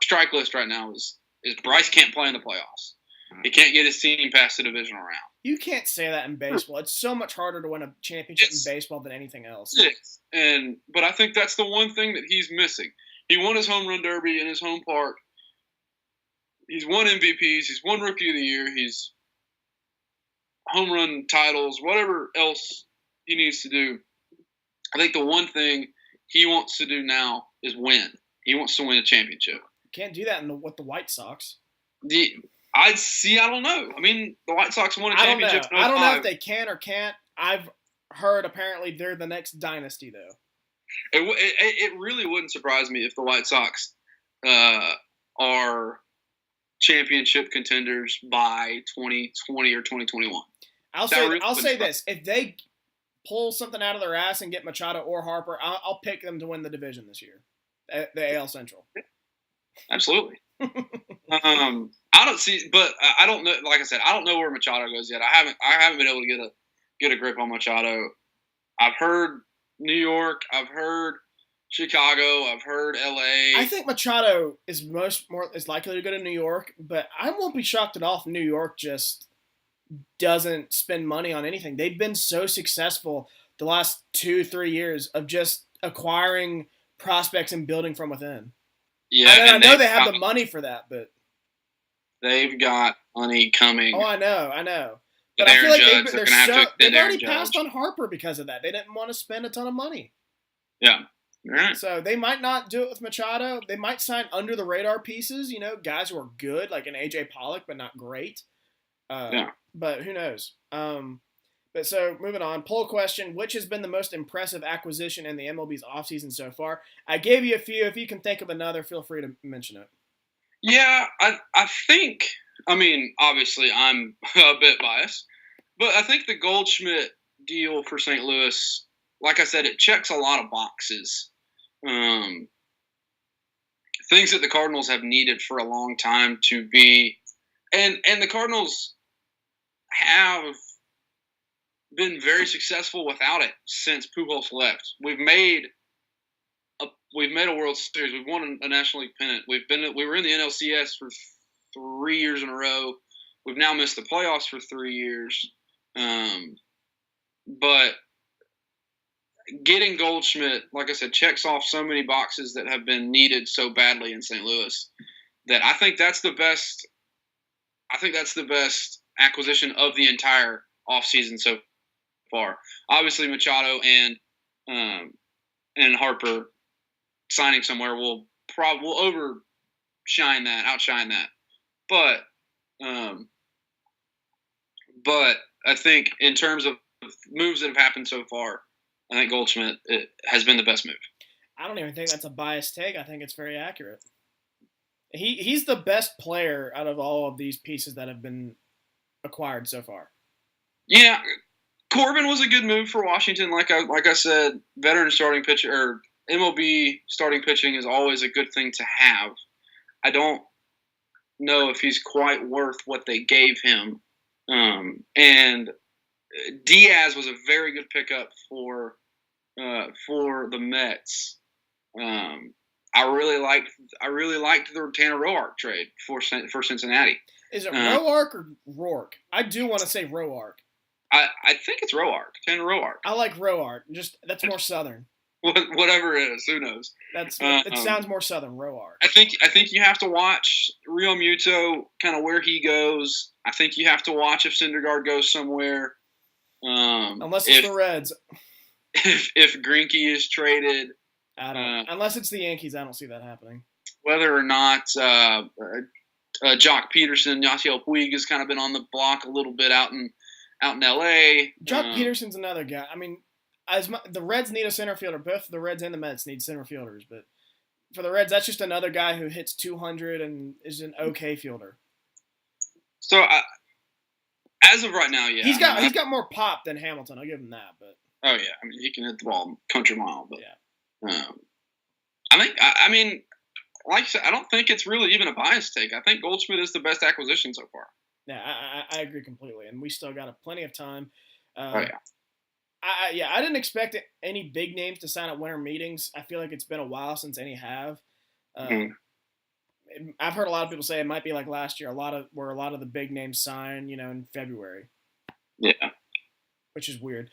strike list right now is Bryce can't play in the playoffs. He can't get his team past the divisional round. You can't say that in baseball. It's so much harder to win a championship in baseball than anything else. But I think that's the one thing that he's missing. He won his home run derby in his home park. He's won MVPs. He's won Rookie of the Year. He's home run titles, whatever else he needs to do. I think the one thing he wants to do now is win. He wants to win a championship. Can't do that with the White Sox. I don't know. I mean, the White Sox won a championship. I don't know if they can or can't. I've heard apparently they're the next dynasty, though. It really wouldn't surprise me if the White Sox are championship contenders by 2020 or 2021. I'll say this: if they pull something out of their ass and get Machado or Harper, I'll pick them to win the division this year, the AL Central. Absolutely. I don't see, but I don't know. Like I said, I don't know where Machado goes yet. I haven't been able to get a grip on Machado. I've heard New York. I've heard Chicago. I've heard LA. I think Machado is is likely to go to New York, but I won't be shocked at all if New York just doesn't spend money on anything. They've been so successful the last 2-3 years of just acquiring prospects and building from within. Yeah, I know they have the money for that, but they've got money coming. Oh, I know. But I feel like they've already passed on Harper because of that. They didn't want to spend a ton of money. Yeah. Right. So they might not do it with Machado. They might sign under the radar pieces, guys who are good, like an AJ Pollock, but not great. But who knows? But so moving on, poll question: which has been the most impressive acquisition in the MLB's offseason so far? I gave you a few. If you can think of another, feel free to mention it. Yeah, I think. I mean, obviously, I'm a bit biased, but I think the Goldschmidt deal for St. Louis, like I said, it checks a lot of boxes. Things that the Cardinals have needed for a long time to be, and the Cardinals have been very successful without it since Pujols left. We've made a World Series. We've won a National League pennant. We were in the NLCS for 3 years in a row. We've now missed the playoffs for 3 years. But getting Goldschmidt, like I said, checks off so many boxes that have been needed so badly in St. Louis that I think that's the best. I think that's the best acquisition of the entire offseason so far. Obviously, Machado and Harper signing somewhere will outshine that. But I think in terms of moves that have happened so far, I think Goldschmidt has been the best move. I don't even think that's a biased take. I think it's very accurate. He's the best player out of all of these pieces that have been acquired so far. Yeah, Corbin was a good move for Washington. Like I said, veteran starting pitcher or MLB starting pitching is always a good thing to have. I don't know if he's quite worth what they gave him. And Diaz was a very good pickup for the Mets. I really liked the Tanner Roark trade for Cincinnati. Is it Roark or Rourke? I do want to say Roark. I think it's Roark, Tanner Roark. I like Roark. That's more Southern. Whatever it is, who knows? It sounds more Southern, Roark. I think you have to watch Real Muto, kind of where he goes. I think you have to watch if Syndergaard goes somewhere. Unless it's the Reds. If Greinke is traded. I don't. Unless it's the Yankees, I don't see that happening. Whether or not Jock Peterson, Yasiel Puig has kind of been on the block a little bit out in L.A. Jock Peterson's another guy. I mean, the Reds need a center fielder. Both the Reds and the Mets need center fielders. But for the Reds, that's just another guy who hits 200 and is an okay fielder. So, as of right now, yeah. He's got more pop than Hamilton. I'll give him that. But oh, yeah. I mean, he can hit the ball country mile. But yeah. I mean, like I said, I don't think it's really even a biased take. I think Goldschmidt is the best acquisition so far. Yeah, I agree completely, and we still got plenty of time. Oh yeah. I didn't expect any big names to sign at winter meetings. I feel like it's been a while since any have. Uh, Mhm. I've heard a lot of people say it might be like last year, a lot of the big names sign, in February, Yeah. which is weird.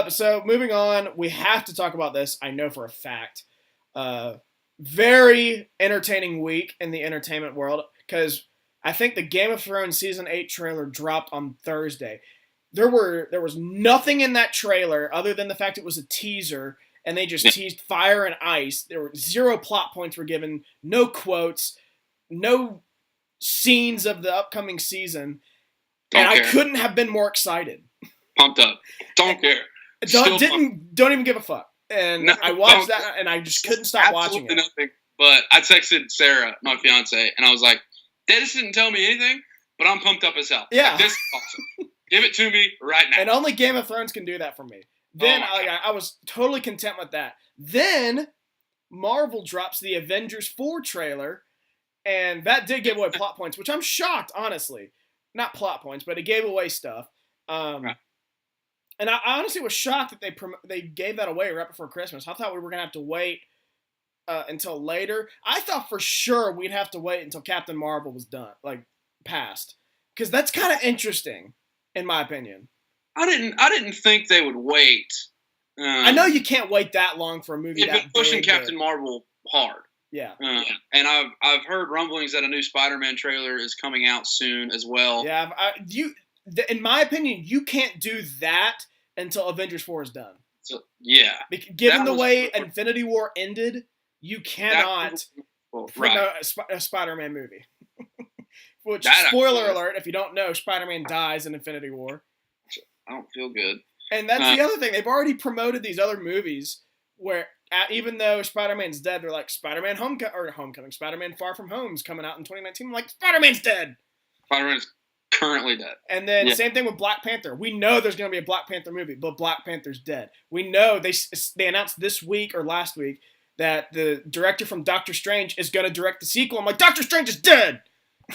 So moving on, we have to talk about this. I know for a fact. Uh, Very entertaining week in the entertainment world because I think the Game of Thrones season 8 trailer dropped on Thursday. There was nothing in that trailer other than the fact it was a teaser and they just Yeah. teased fire and ice. There were zero plot points were given, no quotes, no scenes of the upcoming season, Don't and care. I couldn't have been more excited. Pumped up. Don't care. Don't even give a fuck. And No, I watched that and I just couldn't stop watching it. Nothing. But I texted Sarah, my fiance, and I was like, "This didn't tell me anything, but I'm pumped up as hell. Yeah. Like, this is awesome. Give it to me right now." And only Game of Thrones can do that for me. Then Oh my God. I was totally content with that. Then Marvel drops the Avengers 4 trailer, and that did give away plot points, which I'm shocked, honestly. Not plot points, but it gave away stuff. Right. And I honestly was shocked that they gave that away right before Christmas. I thought we were going to have to wait until later. I thought for sure we'd have to wait until Captain Marvel was done, like passed. Because that's kind of interesting, in my opinion. I didn't think they would wait. I know you can't wait that long for a movie. They've been pushing Captain Marvel hard. Yeah. And I've heard rumblings that a new Spider-Man trailer is coming out soon as well. Yeah. In my opinion, you can't do that until Avengers 4 is done. So yeah. Given the way Infinity War ended, you cannot promote a Spider-Man movie. Which, spoiler alert, if you don't know, Spider-Man dies in Infinity War. I don't feel good. And that's the other thing. They've already promoted these other movies where, even though Spider-Man's dead, they're like, Spider-Man Homecoming, Spider-Man Far From Home is coming out in 2019. I'm like, Spider-Man's dead. Spider-Man's currently dead. And then same thing with Black Panther. We know there's going to be a Black Panther movie, but Black Panther's dead. We know they announced this week or last week that the director from Doctor Strange is going to direct the sequel. I'm like, Doctor Strange is dead.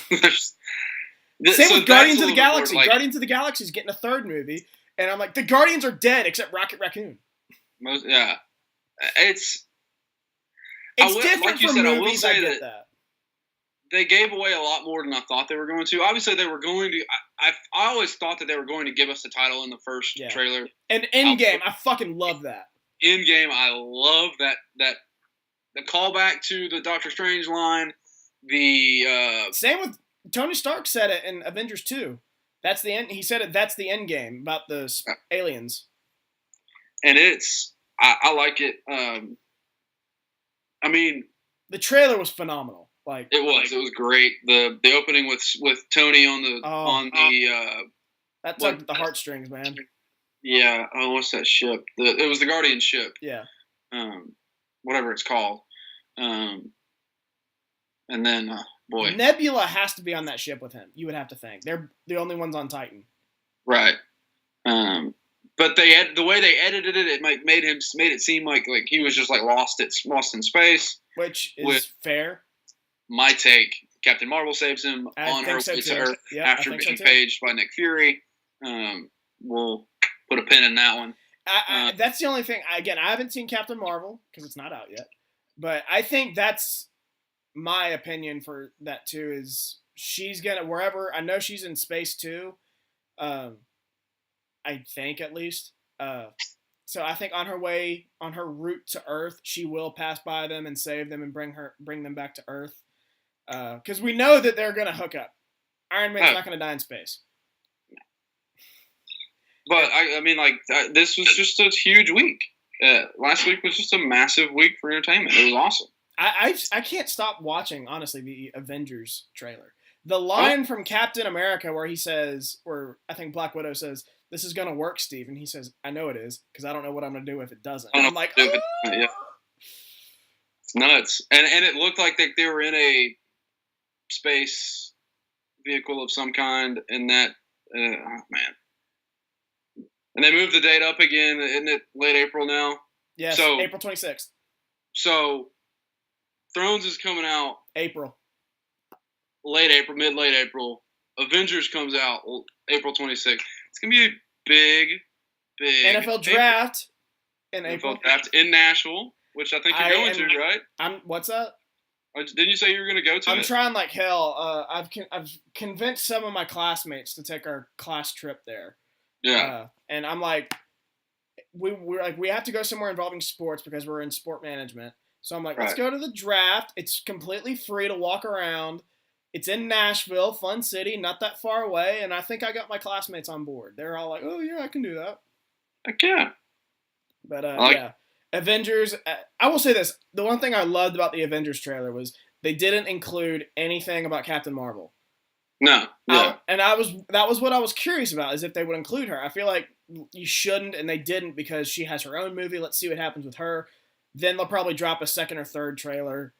Same with Guardians of the Galaxy. Guardians of the Galaxy is getting a third movie, and I'm like, the Guardians are dead except Rocket Raccoon. It's different like you for said, movies. I will say I get that they gave away a lot more than I thought they were going to. Obviously, they were going to. I always thought that they were going to give us the title in the first trailer. And Endgame, I fucking love that. Endgame, I love that the callback to the Doctor Strange line. The same with Tony Stark said it in Avengers 2. That's the end. He said it. That's the end game about the aliens. And I like it. I mean, the trailer was phenomenal. Like it was great. The opening with Tony on the that tugged at the heartstrings, man. Yeah. Oh, what's that ship? It was the Guardian ship. Yeah. Whatever it's called. And then, boy, Nebula has to be on that ship with him. You would have to think they're the only ones on Titan. Right. But the way they edited it, it made it seem like he was just like lost in space, which is fair. My take: Captain Marvel saves him on her way to Earth after being paged by Nick Fury. We'll put a pin in that one. That's the only thing. Again, I haven't seen Captain Marvel because it's not out yet, but I think that's my opinion for that too. Is she's gonna wherever I know she's in space too. I think at least. So I think on her route to Earth, she will pass by them and save them and bring them back to Earth. Because we know that they're gonna hook up. Iron Man's not gonna die in space. But I mean, this was just a huge week. Last week was just a massive week for entertainment. It was awesome. I can't stop watching, honestly, the Avengers trailer. The line from Captain America where he says, or I think Black Widow says, "This is gonna work, Steve," and he says, "I know it is, because I don't know what I'm gonna do if it doesn't." And I'm like, oh! Yeah, it's nuts. And it looked like they were in a space vehicle of some kind, and that man. And they moved the date up again. Isn't it late April now? Yeah, so April 26th. So Thrones is coming out April. Late April, mid-late April. Avengers comes out April 26th. It's gonna be a big NFL draft in April. NFL draft in Nashville, which I think you're going to, right? What's that? Didn't you say you were going to go to I'm it? trying like hell. I've convinced some of my classmates to take our class trip there. Yeah. And I'm like, we have to go somewhere involving sports because we're in sport management. So I'm like, let's go to the draft. It's completely free to walk around. It's in Nashville, fun city, not that far away. And I think I got my classmates on board. They're all like, oh yeah, I can do that. Heck yeah. But yeah. Avengers, I will say this. The one thing I loved about the Avengers trailer was they didn't include anything about Captain Marvel. No. Yeah. That was what I was curious about, is if they would include her. I feel like you shouldn't, and they didn't because she has her own movie. Let's see what happens with her. Then they'll probably drop a second or third trailer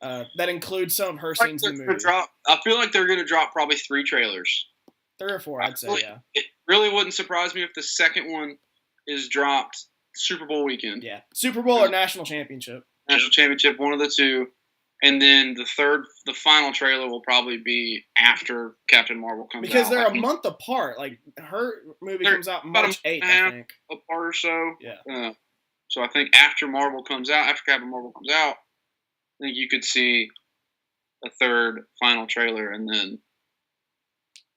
that includes some of her scenes in the movie. I feel like they're going to drop probably 3 trailers. 3 or 4, I'd say, yeah. It really wouldn't surprise me if the second one is dropped Super Bowl weekend. Yeah. Super Bowl or National Championship. National Championship, one of the two. And then the final trailer will probably be after Captain Marvel comes out. Because they're a month apart. Like, her movie comes out March 8th, I think. Apart or so. Yeah. So I think after Captain Marvel comes out, I think you could see a third final trailer, and then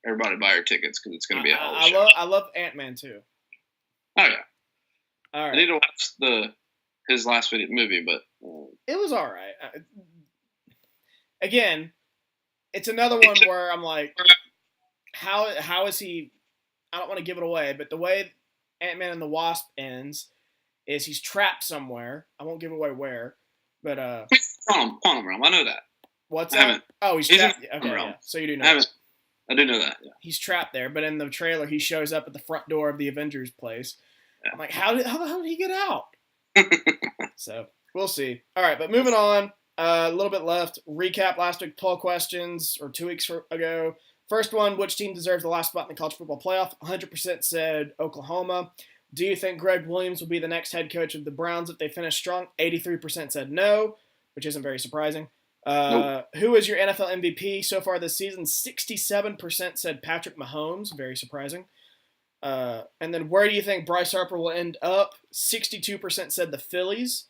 everybody buy your tickets because it's going to be a hell of a show. I love Ant-Man, too. Oh, yeah. All right. I need to watch his last movie, but it was all right. Again, it's another one where I'm like, how is he? I don't want to give it away, but the way Ant-Man and the Wasp ends is he's trapped somewhere. I won't give away where, but Quantum Realm. I know that. What's that? Oh, he's trapped. Okay, yeah. So you do know. I do know that. Yeah. He's trapped there, but in the trailer, he shows up at the front door of the Avengers place. Yeah. I'm like, how the hell did he get out? So we'll see. All right, but moving on. A little bit left. Recap last week, 12 questions, or 2 weeks ago. First one, which team deserves the last spot in the college football playoff? 100% said Oklahoma. Do you think Greg Williams will be the next head coach of the Browns if they finish strong? 83% said no, which isn't very surprising. Nope. Who is your NFL MVP so far this season? 67% said Patrick Mahomes. Very surprising. And then where do you think Bryce Harper will end up? 62% said the Phillies.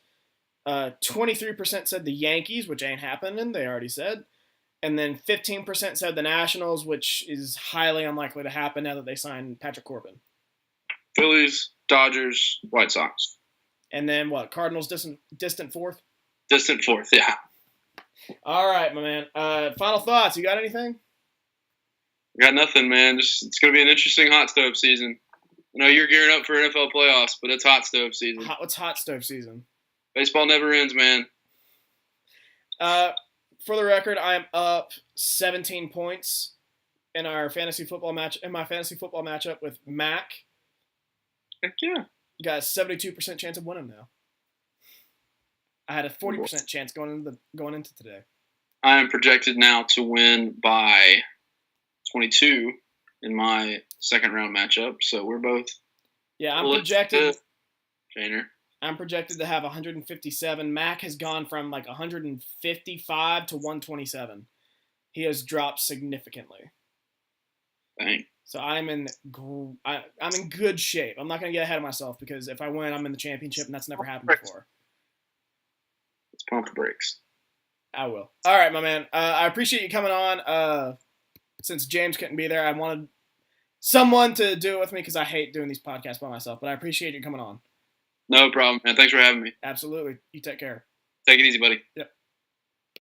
23% said the Yankees, which ain't happening. They already said. And then 15% said the Nationals, which is highly unlikely to happen now that they signed Patrick Corbin. Phillies, Dodgers, White Sox. And then what? Cardinals distant fourth? Distant fourth, yeah. All right, my man. Final thoughts. You got anything? Got nothing, man. It's going to be an interesting hot stove season. I know you're gearing up for NFL playoffs, but it's hot stove season. What's hot stove season? Baseball never ends, man. For the record, I am up 17 points in my fantasy football matchup with Mac. Heck yeah. You got a 72% chance of winning now. I had a 40% chance going into today. I am projected now to win by 22 in my second round matchup. So we're both. Yeah, I'm projected. Trainer. I'm projected to have 157. Mac has gone from like 155 to 127. He has dropped significantly. Dang. So I'm in good shape. I'm not going to get ahead of myself because if I win, I'm in the championship, and that's never happened before. Let's pump the brakes. I will. All right, my man. I appreciate you coming on. Since James couldn't be there, I wanted someone to do it with me because I hate doing these podcasts by myself. But I appreciate you coming on. No problem, man. Thanks for having me. Absolutely. You take care. Take it easy, buddy. Yep.